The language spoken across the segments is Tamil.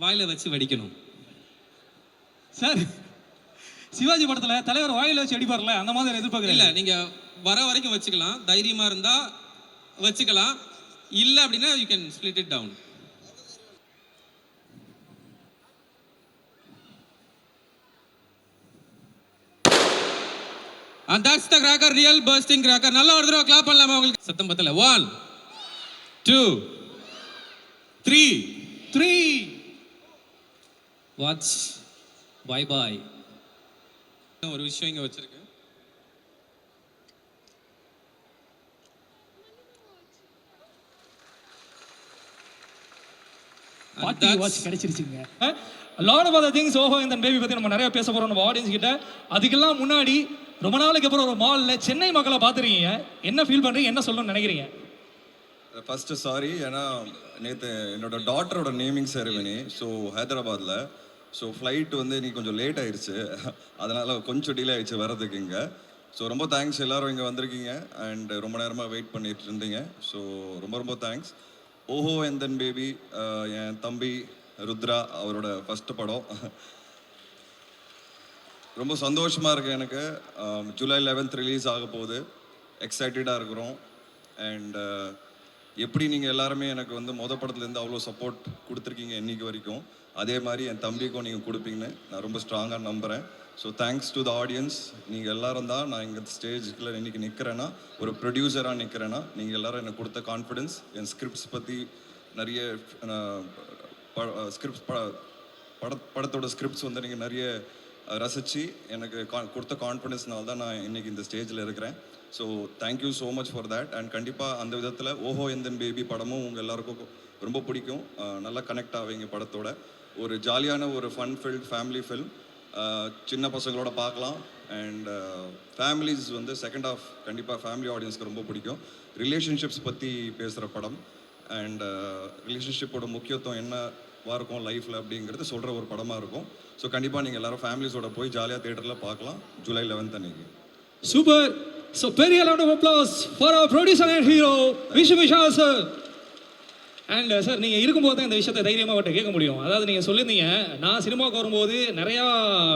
வாயில வச்சு வடிக்கணும் சார். சிவாஜி படத்துல தலைவர் வாயில வச்சு அடிப்பார்ல, அந்த மாதிரி எதிர்பார்க்கல. இல்ல, நீங்க வர வரைக்கும் வச்சுக்கலாம், தைரியமா இருந்தா வச்சுக்கலாம். இல்ல அப்படின்னா you can split it down. And that's the cracker, real bursting cracker. நல்ல ஒரு தடவை கிளாப் பண்ணலாமா உங்களுக்கு? சத்தம் பத்தல. 1 2 3 வாட்ச். By by. ஒரு விஷயம் இங்க வச்சிருக்கு. பார்ட்டி வாட்ச் கிடைச்சிருச்சுங்க. லாட் ஆஃப் அதர் திங்ஸ் ஓஹோ இந்த பேபி பத்தி நம்ம நிறைய பேச போறோம் நம்ம ஆடியன்ஸ் கிட்ட. அதுக்கெல்லாம் முன்னாடி ரொம்ப நாளைக்கு அப்புறம் ஒரு மால்ல சென்னை மக்களை பார்த்துருக்கீங்க. என்ன ஃபீல் பண்றீங்க, என்ன சொல்லணும்னு நினைக்கிறீங்க? ஃபர்ஸ்ட் சாரி, ஏன்னா நேற்று என்னோட டாட்டரோட நேமிங் செரமனி, ஸோ ஹைதராபாத்தில். ஸோ ஃப்ளைட் வந்து இன்னைக்கு கொஞ்சம் லேட் ஆயிடுச்சு, அதனால் கொஞ்சம் டிலே ஆயிடுச்சு வர்றதுக்கு இங்கே. ஸோ ரொம்ப தேங்க்ஸ் எல்லோரும் இங்கே வந்திருக்கீங்க அண்ட் ரொம்ப நேரமாக வெயிட் பண்ணிட்டு இருந்தீங்க. ஸோ ரொம்ப ரொம்ப தேங்க்ஸ். ஓஹோ அண்ட் தென் பேபி, என் தம்பி ருத்ரா அவரோட ஃபஸ்ட்டு படம். ரொம்ப சந்தோஷமாக இருக்குது எனக்கு. ஜூலை 11th ரிலீஸ் ஆக போகுது. எக்ஸைட்டடாக இருக்கிறோம். அண்ட் எப்படி நீங்கள் எல்லாருமே எனக்கு வந்து படத்துலேருந்து அவ்வளோ சப்போர்ட் கொடுத்துருக்கீங்க இன்றைக்கி வரைக்கும், அதே மாதிரி என் தம்பிக்கும் நீங்கள் கொடுப்பீங்கன்னு நான் ரொம்ப ஸ்ட்ராங்காக நம்புகிறேன். So thanks to the audience. நீங்கள் எல்லோரும் தான் நான் இங்கே ஸ்டேஜில் இன்றைக்கி நிற்கிறேன்னா, ஒரு ப்ரொடியூசராக நிற்கிறேன்னா, நீங்கள் எல்லோரும் எனக்கு கொடுத்த கான்ஃபிடென்ஸ், என் ஸ்கிரிப்ட்ஸ் பற்றி நிறைய ஸ்கிரிப்ட்ஸ் படத்தோட ஸ்கிரிப்ட்ஸ் வந்து நீங்கள் நிறைய ரசித்து எனக்கு கொடுத்த கான்ஃபிடென்ஸ்னால தான் நான் இன்றைக்கி இந்த ஸ்டேஜில் இருக்கிறேன். So thank you so much for that. And கண்டிப்பாக அந்த விதத்தில் ஓஹோ எந்தன் பேபி படமும் உங்கள் எல்லாருக்கும் ரொம்ப பிடிக்கும். நல்லா கனெக்ட் ஆவீங்க படத்தோட. ஒரு ஜாலியான ஒரு ஃபன் ஃபில்ட் ஃபேமிலி ஃபில்ம், சின்ன பசங்களோட பார்க்கலாம். அண்ட் ஃபேமிலிஸ் வந்து செகண்ட் ஆஃப் கண்டிப்பாக ஃபேமிலி ஆடியன்ஸ்க்கு ரொம்ப பிடிக்கும். ரிலேஷன்ஷிப்ஸ் பற்றி பேசுகிற படம் அண்ட் ரிலேஷன்ஷிப்போட முக்கியத்துவம் என்னவாக இருக்கும் லைஃப்பில் அப்படிங்கிறது சொல்கிற ஒரு படமாக இருக்கும். ஸோ கண்டிப்பாக நீங்கள் எல்லோரும் ஃபேமிலிஸோட போய் ஜாலியாக தேட்டரில் பார்க்கலாம் ஜூலை 11th அன்னைக்கு. சூப்பர். ஸோ பெரிய round of applause for our producer and hero விஷு விஷால் சார். அண்ட் சார், நீங்கள் இருக்கும்போது தான் இந்த விஷயத்தை தைரியமாக அவர்கிட்ட கேட்க முடியும். அதாவது நீங்கள் சொல்லியிருந்தீங்க, நான் சினிமாவுக்கு வரும்போது நிறையா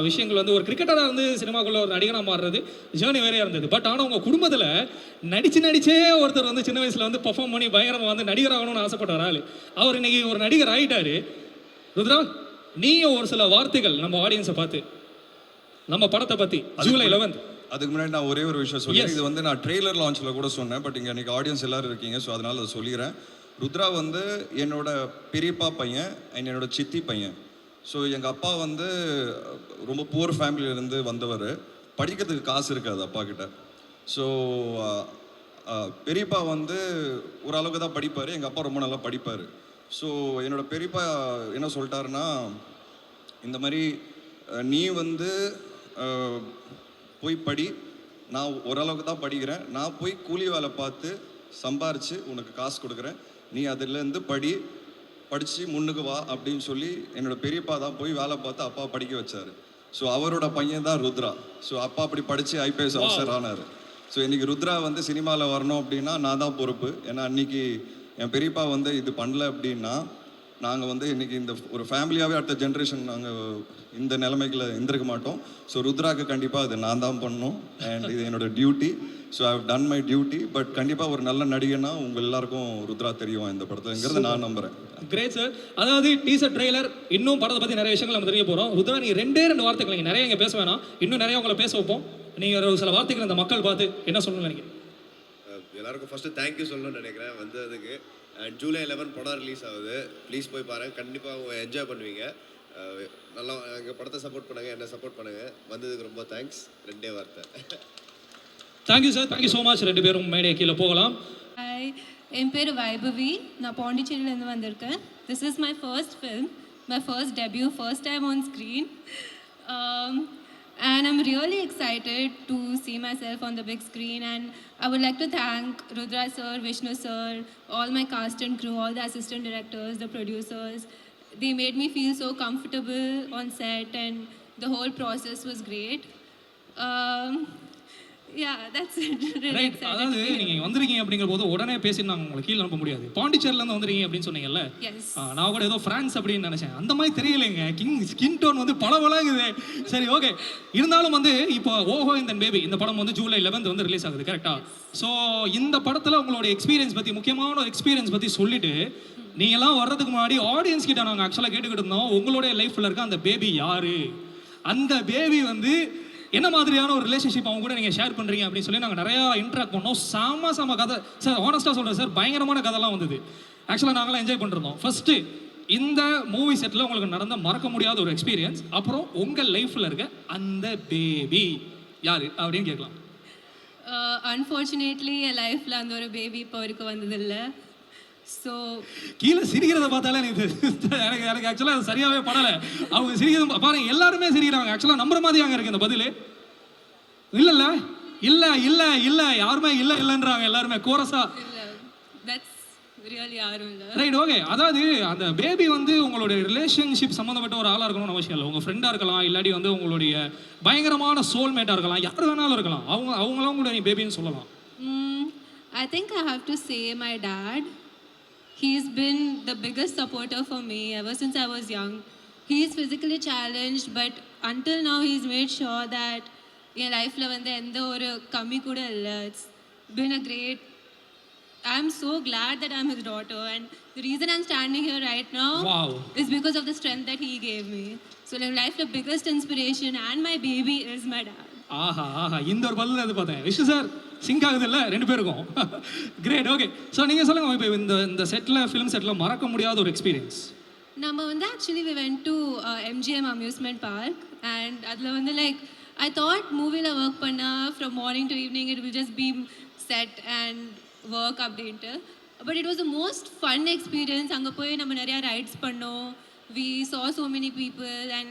விஷயங்கள் வந்து ஒரு கிரிக்கெட்டராக இருந்து சினிமாக்குள்ளே ஒரு நடிகனாக மாறுறது ஜேர்னி வேறையாக இருந்தது. பட் ஆனால் உங்கள் குடும்பத்தில் நடிச்சே ஒருத்தர் வந்து சின்ன வயசில் வந்து பர்ஃபார்ம் பண்ணி பயங்கரமாக வந்து நடிகராகணும்னு ஆசைப்பட்டார் ஆள். அவர் இன்னைக்கு ஒரு நடிகர் ஆகிட்டாரு. ருத்ரா, நீங்கள் ஒரு சில வார்த்தைகள் நம்ம ஆடியன்ஸை பார்த்து நம்ம படத்தை பற்றி ஜூலை 11th. அதுக்கு முன்னாடி நான் ஒரே ஒரு விஷயம் சொல்லிடுறேன். இது வந்து நான் ட்ரெய்லர் லான்ச்சில் கூட சொன்னேன், பட் இங்கே இன்றைக்கி ஆடியன்ஸ் எல்லோரும் இருக்கீங்க, ஸோ அதனால் அதை சொல்லிடுறேன். ருத்ரா வந்து என்னோட பெரியப்பா பையன் அண்ட் என்னோட சித்தி பையன். ஸோ எங்கள் அப்பா வந்து ரொம்ப புவர் ஃபேமிலியிலேருந்து வந்தவர். படிக்கிறதுக்கு காசு இருக்காது அப்பா கிட்ட. ஸோ பெரியப்பா வந்து ஓரளவுக்கு தான் படிப்பார், எங்கள் அப்பா ரொம்ப நல்லா படிப்பார். ஸோ என்னோட பெரியப்பா என்ன சொல்லிட்டாருன்னா, இந்த மாதிரி நீ வந்து போய் படி, நான் ஓரளவுக்கு தான் படிக்கிறேன், நான் போய் கூலி வேலை பார்த்து சம்பாரித்து உனக்கு காசு கொடுக்குறேன், நீ அதுலேருந்து படித்து முன்னுக்கு வா அப்படின்னு சொல்லி என்னோடய பெரியப்பா தான் போய் வேலை பார்த்து அப்பா படிக்க வச்சார். ஸோ அவரோட பையன் தான் ருத்ரா. ஸோ அப்பா அப்படி படித்து IPS ஆஃபீஸர் ஆனார். ஸோ இன்றைக்கி ருத்ரா வந்து சினிமாவில் வரணும் அப்படின்னா நான் தான் பொறுப்பு. ஏன்னா அன்றைக்கி என் பெரியப்பா வந்து இது பண்ணல அப்படின்னா நாங்கள் வந்து இன்றைக்கி இந்த ஒரு ஃபேமிலியாகவே அடுத்த ஜென்ரேஷன் நாங்கள் இந்த நிலைமைகளை இருந்திருக்க மாட்டோம். ஸோ ருத்ராக்கு கண்டிப்பாக அது நான் தான் பண்ணணும் அண்ட் இது என்னோடய duty. So I have done my duty. But கண்டிப்பாக ஒரு நல்ல நடிகனா உங்கள் எல்லாருக்கும் ருத்ரா தெரியும் இந்த படத்துலங்கிறத நான் நம்புகிறேன். Great sir. அதாவது டீசர் ட்ரெய்லர் இன்னும் படத்தை பற்றி நிறைய விஷயங்கள் நம்ம தெரிய போகிறோம். ருத்ரா, நீங்கள் ரெண்டு வார்த்தைகள், நீங்கள் நிறைய இங்கே பேச வேணாம், இன்னும் நிறைய உங்களை பேச வைப்போம். நீங்கள் ஒரு சில வார்த்தைகள் அந்த மக்கள் பார்த்து என்ன சொல்லணும்னு நினைக்கிறேன்? எல்லாருக்கும் ஃபஸ்ட்டு தேங்க்யூ சொல்லணும்னு நினைக்கிறேன் வந்ததுக்கு. அண்ட் ஜூலை 11 படம் ரிலீஸ் ஆகுது, ப்ளீஸ் போய் பாருங்கள், கண்டிப்பாக என்ஜாய் பண்ணுவீங்க. நல்லா எங்கள் படத்தை சப்போர்ட் பண்ணுங்கள், என்ன சப்போர்ட் பண்ணுங்கள். வந்ததுக்கு ரொம்ப தேங்க்ஸ். ரெண்டே வார்த்தை. Thank you sir, thank you so much. ரெண்டு பேரும் மேடை கீழே போகலாம். ஹாய், என் பேர் வைபவி, நான் பாண்டிச்சேரியிலேருந்து வந்திருக்கேன். This is my first film, my first debut, first time on screen. And I'm really excited to see myself on the big screen, and I would like to thank Rudra sir, Vishnu sir, all my cast and crew, all the assistant directors, the producers. They made me feel so comfortable on set, and the whole process was great. Yeah, that's it. Really right, excited அதாவது to be here. நீங்கள் வந்திருக்கீங்க அப்படிங்கிற போது உடனே பேசி நாங்கள் உங்களை கீழே அனுப்ப முடியாது. பாண்டிச்சேரிலேருந்து வந்துருக்கீங்க அப்படின்னு சொன்னீங்கல்ல, Yes. நான் கூட ஏதோ ஃப்ரான்ஸ் அப்படின்னு நினச்சேன். அந்த மாதிரி தெரியலைங்க, ஸ்கின் டோன் வந்து பளபளங்குது. சரி, ஓகே. இருந்தாலும் வந்து இப்போ ஓஹோ இந்த பேபி இந்த படம் வந்து ஜூலை 11 வந்து ரிலீஸ் ஆகுது, கரெக்டாக? ஸோ இந்த படத்தில் உங்களோட எக்ஸ்பீரியன்ஸ் பற்றி, முக்கியமான ஒரு எக்ஸ்பீரியன்ஸ் பற்றி சொல்லிட்டு, நீங்கள்லாம் வர்றதுக்கு முன்னாடி ஆடியன்ஸ் கிட்ட நாங்கள் ஆக்சுவலாக கேட்டுக்கிட்டு இருந்தோம், உங்களுடைய லைஃப்பில் இருக்க அந்த பேபி யாரு, அந்த பேபி வந்து என்ன மாதிரியான ஒரு ரிலேஷன்ஷிப் அவங்க கூட நீங்கள் ஷேர் பண்ணுறீங்க அப்படின்னு சொல்லி நாங்கள் நிறையா இன்ட்ராக்ட் பண்ணோம். செம கதை சார், ஹானஸ்ட்டாக சொல்கிறேன் சார், பயங்கரமான கதைலாம் வந்தது. ஆக்சுவலாக நாங்களாம் என்ஜாய் பண்ணிருந்தோம். ஃபஸ்ட்டு இந்த மூவி செட்டில் உங்களுக்கு நடந்த மறக்க முடியாத ஒரு எக்ஸ்பீரியன்ஸ், அப்புறம் உங்கள் லைஃப்பில் இருக்க அந்த பேபி யார் அப்படின்னு கேட்கலாம். Unfortunately, என் லைஃப்பில் அந்த ஒரு பேபி இப்போ வரைக்கும் வந்ததில்லை. ஸோ கீழே சிரிக்கிறத பார்த்தாலே எனக்கு எனக்கு ஆக்சுவலாக அது சரியாகவே படலை. அவங்க சிரிக்கிறது பாருங்க, எல்லாருமே சிரிக்கிறாங்க. ஆக்சுவலாக நம்புற மாதிரி அங்கே இருக்கு இந்த பதில். இல்லைல்ல, இல்லை இல்லை இல்லை யாருமே இல்லை இல்லைன்றாங்க எல்லாருமே கோரஸா. இல்லை, தட்ஸ் ரியல் யாரும் இல்லை. Right, okay. அதாவது அந்த பேபி வந்து உங்களுடைய ரிலேஷன்ஷிப் சம்மந்தப்பட்ட ஒரு ஆளாக இருக்கணும்னு அவசியம் இல்லை. உங்கள் ஃப்ரெண்டாக இருக்கலாம், இல்லாட்டி வந்து உங்களுடைய பயங்கரமான சோல்மேட்டாக இருக்கலாம், யார் வேணாலும் இருக்கலாம். அவங்களும் கூட நீ பேபின்னு சொல்லலாம். I think I have to say my dad. He's been the biggest supporter for me ever since I was young. He's physically challenged, but until now he's made sure that in life la vande endha oru kammi kuda illa. It's been a great, I'm so glad that I'm his daughter, and the reason I'm standing here right now Wow. is because of the strength that he gave me. So in life the biggest inspiration and my baby is my dad. ஆஹா ஆஹா, இந்த ஒரு பதில் அது பார்த்தேன். விஷ்ணு சார் சிங்க் ஆகுது இல்லை ரெண்டு பேருக்கும்? Great, okay. ஸோ நீங்கள் சொல்லுங்கள், இப்போ இந்த செட்டில், ஃபிலிம் செட்டில் மறக்க முடியாத ஒரு எக்ஸ்பீரியன்ஸ். நம்ம வந்து actually we went to MGM amusement park, and அதில் வந்து லைக் I thought மூவியில் ஒர்க் பண்ணால் from morning to evening it will just be set and work அப்படின்ட்டு. But it was the most fun experience. அங்கே போய் நம்ம நிறையா ரைட்ஸ் பண்ணோம். We saw so many people and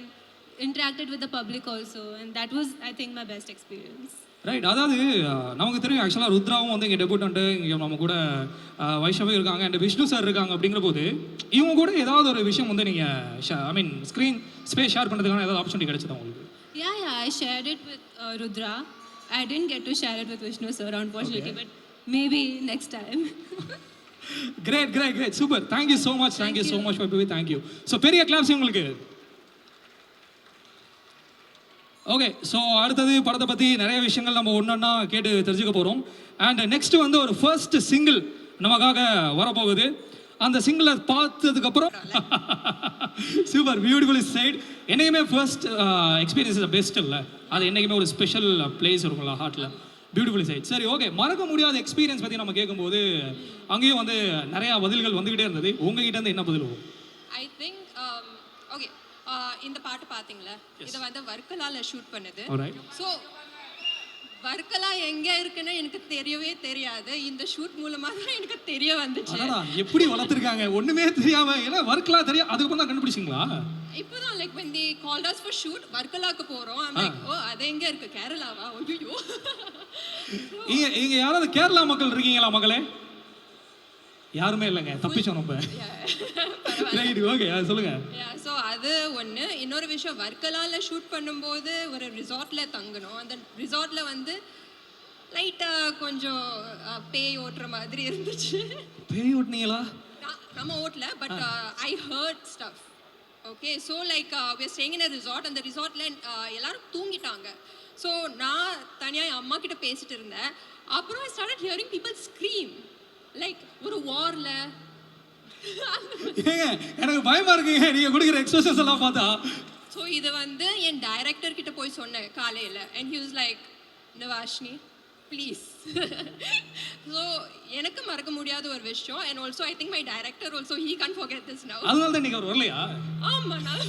interacted with the public also, and that was I think my best experience. Right, அதாவது நமக்கு தெரியும் ஆக்சுவலாக ருத்ராவும் வந்து இங்கே டெபியூட்டன்ட்டு, இங்கே நம்ம கூட வைஷவும் இருக்காங்க, அண்ட் விஷ்ணு சார் இருக்காங்க. அப்படிங்கிற போது இவங்க கூட ஏதாவது ஒரு விஷயம் வந்து நீங்கள் ஐ மீன் ஸ்க்ரீன் ஸ்பேஸ் ஷேர் பண்ணுறதுக்கான ஏதாவது ஆப்பர்ச்சுனிட்டி கிடைச்சதா உங்களுக்கு? Yeah, I shared it with Rudra. I didn't get to share it with Vishnu sir unfortunately, but maybe next time. Great great great, super. Thank you so much, thank you so much for பீ, தேங்க்யூ. ஸோ பெரிய கிளாப்ஸ் உங்களுக்கு. ஓகே, ஸோ அடுத்தது படத்தை பற்றி நிறைய விஷயங்கள் நம்ம ஒன்றா கேட்டு தெரிஞ்சுக்க போகிறோம். அண்ட் நெக்ஸ்ட்டு வந்து ஒரு ஃபர்ஸ்ட் சிங்கிள் நமக்காக வரப்போகுது. அந்த சிங்கிளை பார்த்ததுக்கப்புறம் சூப்பர், பியூட்டிஃபுல் சைட். என்றைக்குமே ஃபர்ஸ்ட் எக்ஸ்பீரியன்ஸ் இஸ் பெஸ்ட் இல்லை, அது என்றைக்குமே ஒரு ஸ்பெஷல் பிளேஸ் இருக்கும்ல ஹார்ட்டில். Beautiful sight. சரி, ஓகே. மறக்க முடியாத எக்ஸ்பீரியன்ஸ் பற்றி நம்ம கேட்கும்போது அங்கேயும் வந்து நிறையா பதில்கள் வந்துக்கிட்டே இருந்தது. உங்ககிட்ட இருந்து என்ன பதில் வரும்? ஐ திங்க் ஓகே, இந்த பாட்டு பார்த்தீங்களா, இதை வந்து வர்க்கலால ஷூட் பண்ணுது. ஸோ வர்க்கலா எங்கே இருக்குன்னு எனக்கு தெரியவே தெரியாது. இந்த ஷூட் மூலமாக தான் எனக்கு தெரிய வந்துச்சு. எப்படி வளர்த்துருக்காங்க, ஒன்றுமே தெரியாம. ஏன்னா வர்க்கலா தெரியும், அதுக்கப்புறம் தான் கண்டுபிடிச்சிங்களா? இப்போதான் like when they called us for shoot வர்க்கலாக்கு போகிறோம். I'm like, ஓ அது எங்கே இருக்கு, கேரளாவா? ஐயோ. இங்க யாராவது கேரளா மக்கள் இருக்கீங்களா மகளே? யாருமே இல்லைங்க, தப்பிச்சோம் நம்ம. ரைட், ஓகே, சொல்லுங்க. ஸோ அது ஒன்று. இன்னொரு விஷயம், வர்க்கலால ஷூட் பண்ணும்போது ஒரு ரிசார்ட்டில் தங்கணும். அந்த ரிசார்ட்டில் வந்து லைட்டாக கொஞ்சம் பேய் ஓட்டுற மாதிரி இருந்துச்சு. பேய் ஓட்டுனீங்களா? நம்ம ஓட்டல, but I heard stuff. Okay, so like we are staying in a resort. அந்த ரிசார்ட்டில் எல்லாரும் தூங்கிட்டாங்க. ஸோ நான் தனியாக என் அம்மா கிட்ட பேசிட்டு இருந்தேன். அப்புறம் I started hearing people scream like ஒரு வார்ல. ஏங்க எனக்கு பயமா இருக்குங்க நீங்க கொடுக்குற எக்ஸ்பிரஷன்ஸ் எல்லாம் பார்த்தா. ஸோ இது வந்து என் டைரக்டர் கிட்ட போய் சொன்னேன் காலையில். And he was like, Navashini please. So எனக்கு மறக்க முடியாத ஒரு விஷயம். And also I think my director also he can't forget this now. அதனால தான் நீங்க அவர் வரலையா? ஆமாம், நான்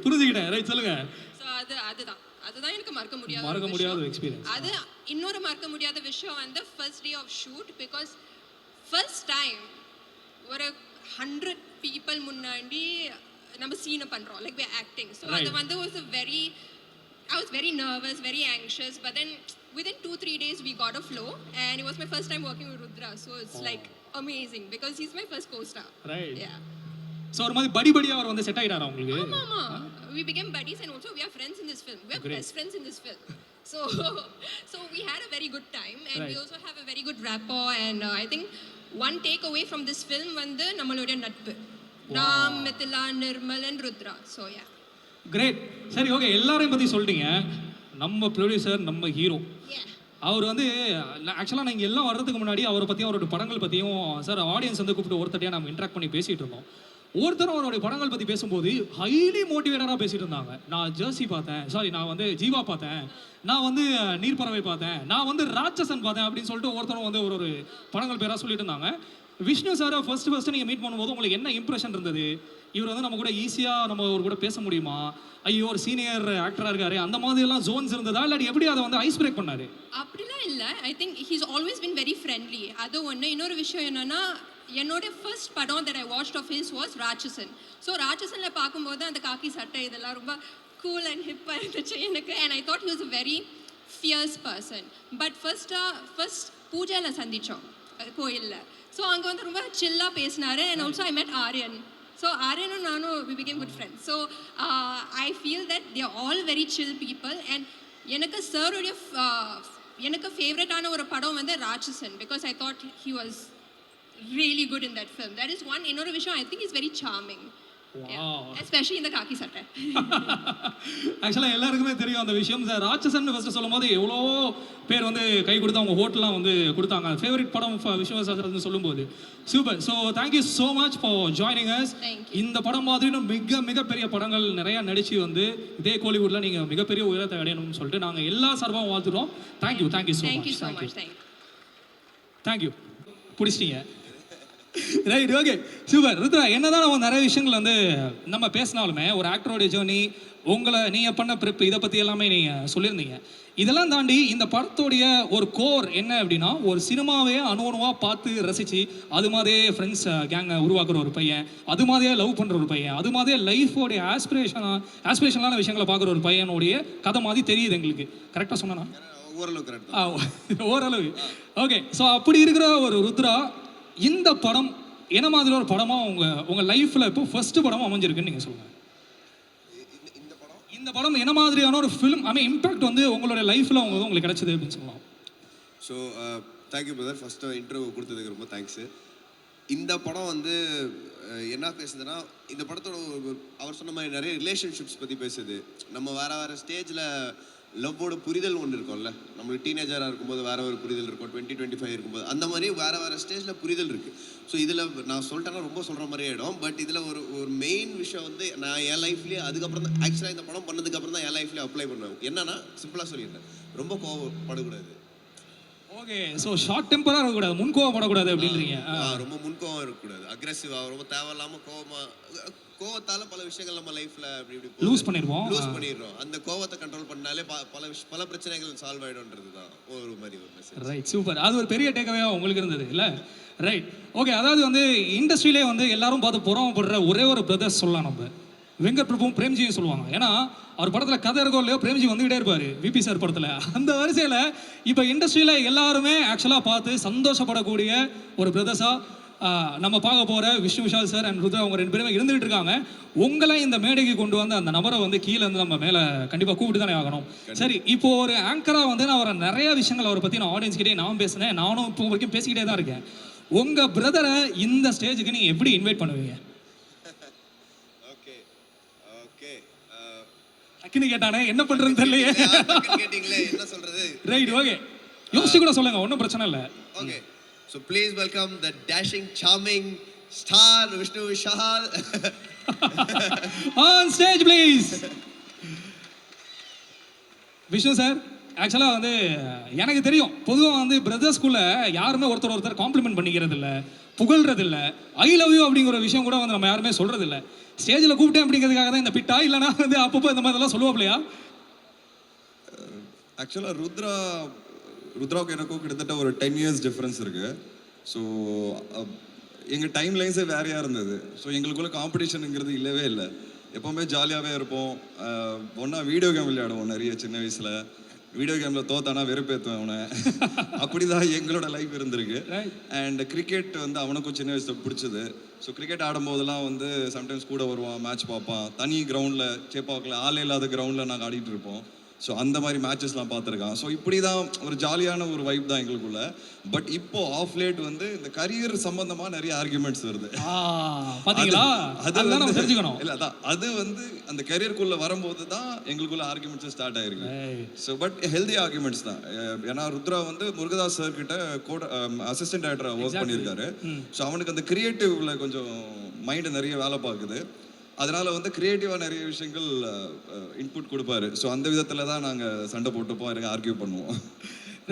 புரிஞ்சுக்கிட்டேன். ரைட், சொல்லுங்க. ஸோ அதுதான் எனக்கு மறக்க முடியாத எக்ஸ்பீரியன்ஸ். அது இன்னொரு மறக்க முடியாத விஷயம் வந்து first day of shoot. Because first time ஒரு 100 people முன்னாடி நம்ம சீனை பண்ணுறோம், like we are acting. So அது வந்து I was very nervous, very anxious, but then within 2-3 days we got a flow, and it was my first time working with Rudra, so it's like amazing because he's my first co-star. Right. Yeah. So ஒரு மாதிரி படிபடியா அவர் வந்து செட் ஆயிட்டாரா உங்களுக்கு? ஆமா, we became buddies, and also we are friends in this film. We are best friends in this film. So, so we had a very good time, and we also have a very good rapport. And I think one takeaway from this film வந்து நம்மளுடைய நட்பு. Ram, Mithila, Nirmal, and Rudra. So yeah. Great. சரி ஓகே, எல்லாரையும் பற்றி சொல்லிட்டீங்க. நம்ம ப்ரொடியூசர், நம்ம ஹீரோ, Yeah. அவர் வந்து ஆக்சுவலாக நீங்கள் எல்லாம் வர்றதுக்கு முன்னாடி அவரை பற்றியும் அவரோட படங்கள் பற்றியும் சார் ஆடியன்ஸ் வந்து கூப்பிட்டு ஒருத்தரையாக நம்ம இன்ட்ராக்ட் பண்ணி பேசிகிட்டு இருந்தோம். ஒருத்தரும் அவருடைய படங்கள் பற்றி பேசும்போது ஹைலி மோட்டிவேட்டடாக பேசிகிட்டு இருந்தாங்க. நான் ஜெர்சி பார்த்தேன், சாரி நான் வந்து ஜீவா பார்த்தேன், நான் வந்து நீர்ப்பறவை பார்த்தேன், நான் வந்து ராட்சசன் பார்த்தேன் அப்படின்னு சொல்லிட்டு ஒருத்தரும் வந்து ஒரு படங்கள் பேராக சொல்லிட்டு இருந்தாங்க. விஷ்ணு சாரை ஃபர்ஸ்ட் நீங்கள் மீட் பண்ணும்போது உங்களுக்கு என்ன இம்ப்ரெஷன் இருந்தது? இவர் வந்து நம்ம கூட ஈஸியாக நம்ம ஒரு கூட பேச முடியுமா? ஐயோ ஒரு சீனியர் ஆக்டராக இருக்காரு, அந்த மாதிரிலாம் ஜோன்ஸ் இருந்ததா, இல்லாட்டி எப்படி அதை வந்து ஐஸ் பிரேக் பண்ணாரு? அப்படிலாம் இல்லை. I think he's always been very friendly. அது ஒன்று. இன்னொரு விஷயம் என்னன்னா, என்னோட ஃபர்ஸ்ட் படம் that I watched of his was Ratsasan. So ராட்சசனில் பார்க்கும்போது அந்த காக்கி சட்டை இதெல்லாம் ரொம்ப கூல் அண்ட் ஹிப்பாக இருந்துச்சு எனக்கு. And I thought he was a very fierce person. But first பூஜையில் சந்தித்தோம் கோயிலில். ஸோ அங்கே வந்து ரொம்ப சில்லாக பேசினாரு. And also I met Aryan. So ஆரியனும் நானும் we became good friends. So I feel that they are all very chill people. and எனக்கு சாருடைய எனக்கு ஃபேவரட்டான ஒரு படம் வந்து ராட்சசன், because I thought he was really good in that film. That is one. இன்னொரு விஷயம், I think he's very charming. Wow. Especially in the khaki சட்டை. ஆக்சுவலாக எல்லாருக்குமே தெரியும் அந்த விஷயம். சார் ராட்சசன் ஃபர்ஸ்ட் சொல்லும் போது எவ்வளோ பேர் வந்து கை கொடுத்து அவங்க ஹோட்டலாம் வந்து கொடுத்தாங்க. ஃபேவரட் படம் விஸ்வசாஸ்திரம்னு சொல்லும்போது super. So thank you so much for joining us. இந்த படம் மாதிரி மிகப்பெரிய படங்கள் நிறையா நடிச்சு வந்து இதே கோலிவுட்டில் நீங்கள் மிகப்பெரிய உயரத்தை அடையணும்னு சொல்லிட்டு நாங்கள் எல்லா சார்பாகவும் வாழ்த்துறோம். Thank you so much. தேங்க்யூ. பிடிச்சிட்டீங்க. Right, okay, super. ருத்ரா, என்னதான் நம்ம நிறைய விஷயங்கள் வந்து நம்ம பேசினாலுமே ஒரு ஆக்டரோடைய ஜேர்னி, உங்களை நீங்கள் பண்ண ப்ரிப், இதை பற்றி எல்லாமே நீங்கள் சொல்லியிருந்தீங்க. இதெல்லாம் தாண்டி இந்த படத்தோடைய ஒரு கோர் என்ன அப்படின்னா, ஒரு சினிமாவே அணுவணுவாக பார்த்து ரசித்து அது மாதிரியே ஃப்ரெண்ட்ஸ் கேங்கை உருவாக்குற ஒரு பையன், அது மாதிரியே லவ் பண்ணுற ஒரு பையன், அது மாதிரியே லைஃபோடைய ஆஸ்பிரேஷனான விஷயங்களை பார்க்குற ஒரு பையனுடைய கதை மாதிரி தெரியுது எங்களுக்கு. கரெக்டாக சொன்னா? ஓரளவு. ஓகே, ஸோ அப்படி இருக்கிற ஒரு ருத்ரா, இந்த படம் என்ன மாதிரி ஒரு படமாக உங்கள் லைஃப்பில் இப்போ ஃபர்ஸ்ட் படமாக அமைஞ்சிருக்குன்னு நீங்கள் சொல்லுங்கள். இந்த படம் என்ன மாதிரியான ஒரு ஃபிலிம் இம்பாக்ட் வந்து உங்களோட லைஃப்பில் உங்களுக்கு கிடைச்சது அப்படின்னு சொல்லலாம். So thank you brother, first interview கொடுத்ததுக்கு ரொம்ப தேங்க்ஸு. இந்த படம் வந்து என்ன பேசுதுன்னா, இந்த படத்தோட அவர் சொன்ன மாதிரி நிறைய ரிலேஷன்ஷிப்ஸ் பற்றி பேசுது. நம்ம வேறு ஸ்டேஜில் லவ்வோட புரிதல் ஒன்று இருக்கும்ல, நம்மளுக்கு டீனேஜராக இருக்கும்போது வேறு ஒரு புரிதல் இருக்கும், 20-25 இருக்கும்போது அந்த மாதிரி வேறு ஸ்டேஜில் புரிதல் இருக்குது. ஸோ இதில் நான் சொல்லிட்டேன்னா ரொம்ப சொல்கிற மாதிரி ஆகிடும். பட் இதில் ஒரு மெயின் விஷயம் வந்து நான் என் லைஃப்லேயே அதுக்கப்புறம் தான் ஆக்சுவலாக இந்த படம் பண்ணதுக்கப்புறம் தான் என் லைஃப்லேயே அப்ளை பண்ணுவேன். என்னன்னா சிம்பிளாக சொல்லிடுறேன், ரொம்ப கோவப்படக்கூடாது. ஓகே, ஸோ ஷார்ட் டெம்பராக இருக்கக்கூடாது, முன்கோவப்படக்கூடாது அப்படின்றீங்க. ரொம்ப முன்கோவம் இருக்கக்கூடாது, அக்ரெசிவாக ரொம்ப தேவையில்லாமல் கோவத்தால பல விஷயங்கள் நம்ம லைஃப்ல இப்படி லூஸ் பண்ணிடுறோம். அந்த கோவத்தை கண்ட்ரோல் பண்ணாலே பல பிரச்சனைகள் சால்வ் ஆயிடும்ன்றது தான் ஒரு மாதிரி ஒரு மெசேஜ். Right, super. அது ஒரு பெரிய டேக்அவேவா உங்களுக்கு இருந்தது இல்ல? Right, okay. அதாவது வந்து இண்டஸ்ட்ரியிலே வந்து எல்லாரும் பார்த்து பொறாமப்படுற ஒரே ஒரு பிரதர்ஸ் சொல்லலாம் நம்ம, வெங்கட் பிரபுவும் பிரேம்ஜியும் சொல்லுவாங்க. ஏன்னா அவர் படத்தில் கதை இருக்கோ இல்லையோ பிரேம்ஜி வந்துகிட்டே இருப்பார் விபி சார் படத்தில். அந்த வரிசையில் இப்போ இண்டஸ்ட்ரியில் எல்லாருமே ஆக்சுவலாக பார்த்து சந்தோஷப்படக்கூடிய ஒரு பிரதர்ஸாக நம்ம பார்க்க போகிற விஷ்ணு விஷால் சார் அண்ட் ருத்ரா அவங்க 2 பேருமே இருந்துகிட்டு இருக்காங்க. உங்களை இந்த மேடைக்கு கொண்டு வந்து அந்த நபரை வந்து கீழே வந்து நம்ம மேலே கண்டிப்பாக கூப்பிட்டு தானே ஆகணும். சரி, இப்போ ஒரு ஆங்கராக வந்து நான் அவரை நிறைய விஷயங்கள் அவரை பற்றி நான் ஆடியன்ஸ் கிட்டே நான் பேசினேன், நானும் இப்போ வரைக்கும் பேசிக்கிட்டே தான் இருக்கேன். உங்கள் பிரதரை இந்த ஸ்டேஜுக்கு நீங்கள் எப்படி இன்வைட் பண்ணுவீங்க? டக்குன்னு கேட்டானே, என்ன பண்ணுறதுன்னு தெரியலையே. கேட்டிங்களே, என்ன சொல்கிறது? ரைட், ஓகே, யோசிச்சு கூட சொல்லுங்கள், ஒன்றும் பிரச்சனை இல்லை. Okay, so please welcome the dashing, charming star Vishnu Vishal on stage please. Vishnu sir, ஆக்சுவலாக வந்து எனக்கு தெரியும், பொதுவாக வந்து பிரதர்ஸ்குள்ளே யாருமே ஒருத்தர் காம்ப்ளிமெண்ட் பண்ணிக்கிறது இல்லை, புகழ்றது இல்லை, ஐ லவ் யூ அப்படிங்கிற ஒரு விஷயம் கூட வந்து நம்ம யாருமே சொல்கிறது இல்லை. ஸ்டேஜில் கூப்பிட்டேன் அப்படிங்கிறதுக்காக தான் இந்த பிட்டா, இல்லைனா வந்து அப்பப்போ இந்த மாதிரிலாம் சொல்லுவாப்லையா? ஆக்சுவலாக ருத்ராவுக்கு எனக்கும் கிட்டத்தட்ட ஒரு 10 years டிஃப்ரென்ஸ் இருக்குது. ஸோ எங்கள் டைம் லைன்ஸே வேறையாக இருந்தது. ஸோ எங்களுக்குள்ள காம்படிஷனுங்கிறது இல்லவே இல்லை. எப்போவுமே ஜாலியாகவே இருப்போம். ஒன்றா வீடியோ கேம் விளையாடுவோம் நிறைய. சின்ன வயசில் வீடியோ கேமில் தோத்தானா வெறுப்பேற்றுவேன் அவனை. அப்படி தான் எங்களோட லைஃப் இருந்திருக்கு. அண்ட் கிரிக்கெட் வந்து அவனுக்கும் சின்ன வயசில் பிடிச்சது. ஸோ கிரிக்கெட் ஆடும்போதெல்லாம் வந்து சம்டைம்ஸ் கூட வருவான், மேட்ச் பார்ப்பான். தனி கிரவுண்டில் சேப்பாக்கில் ஆளே இல்லாத கிரவுண்டில் நாங்கள் ஆடிட்டு இருப்போம். ஸோ அந்த மாதிரி மேட்சஸ்லாம் பார்த்துருக்கான். ஸோ இப்படி தான் ஒரு ஜாலியான ஒரு வைப் தான் எங்களுக்குள்ள. பட் இப்போ ஆஃப் லேட் வந்து இந்த கரியர் சம்பந்தமாக நிறைய ஆர்குமெண்ட்ஸ் வருது. பாத்தீங்களா, அதுதான் நம்ம தெரிஞ்சுக்கணும். இல்லை அதான் அது வந்து அந்த கரியருக்குள்ள வரும்போது தான் எங்களுக்குள்ள ஆர்குமெண்ட்ஸ் ஸ்டார்ட் ஆயிருக்கு. ஸோ பட் ஹெல்தி ஆர்குமெண்ட்ஸ் தான். ஏன்னா ருத்ரா வந்து முருகதாஸ் சார் கிட்ட அசிஸ்டன்ட் டைரக்டராக ஒர்க் பண்ணியிருக்காரு. ஸோ அவனுக்கு அந்த கிரியேட்டிவ்ல கொஞ்சம் மைண்டு நிறைய வேலை பார்க்குது. அதனால வந்து கிரியேட்டிவாக நிறைய விஷயங்கள் இன்புட் கொடுப்பாரு. ஸோ அந்த விதத்தில் தான் நாங்கள் சண்டை போட்டுப்போம், எனக்கு ஆர்கியூ பண்ணுவோம்.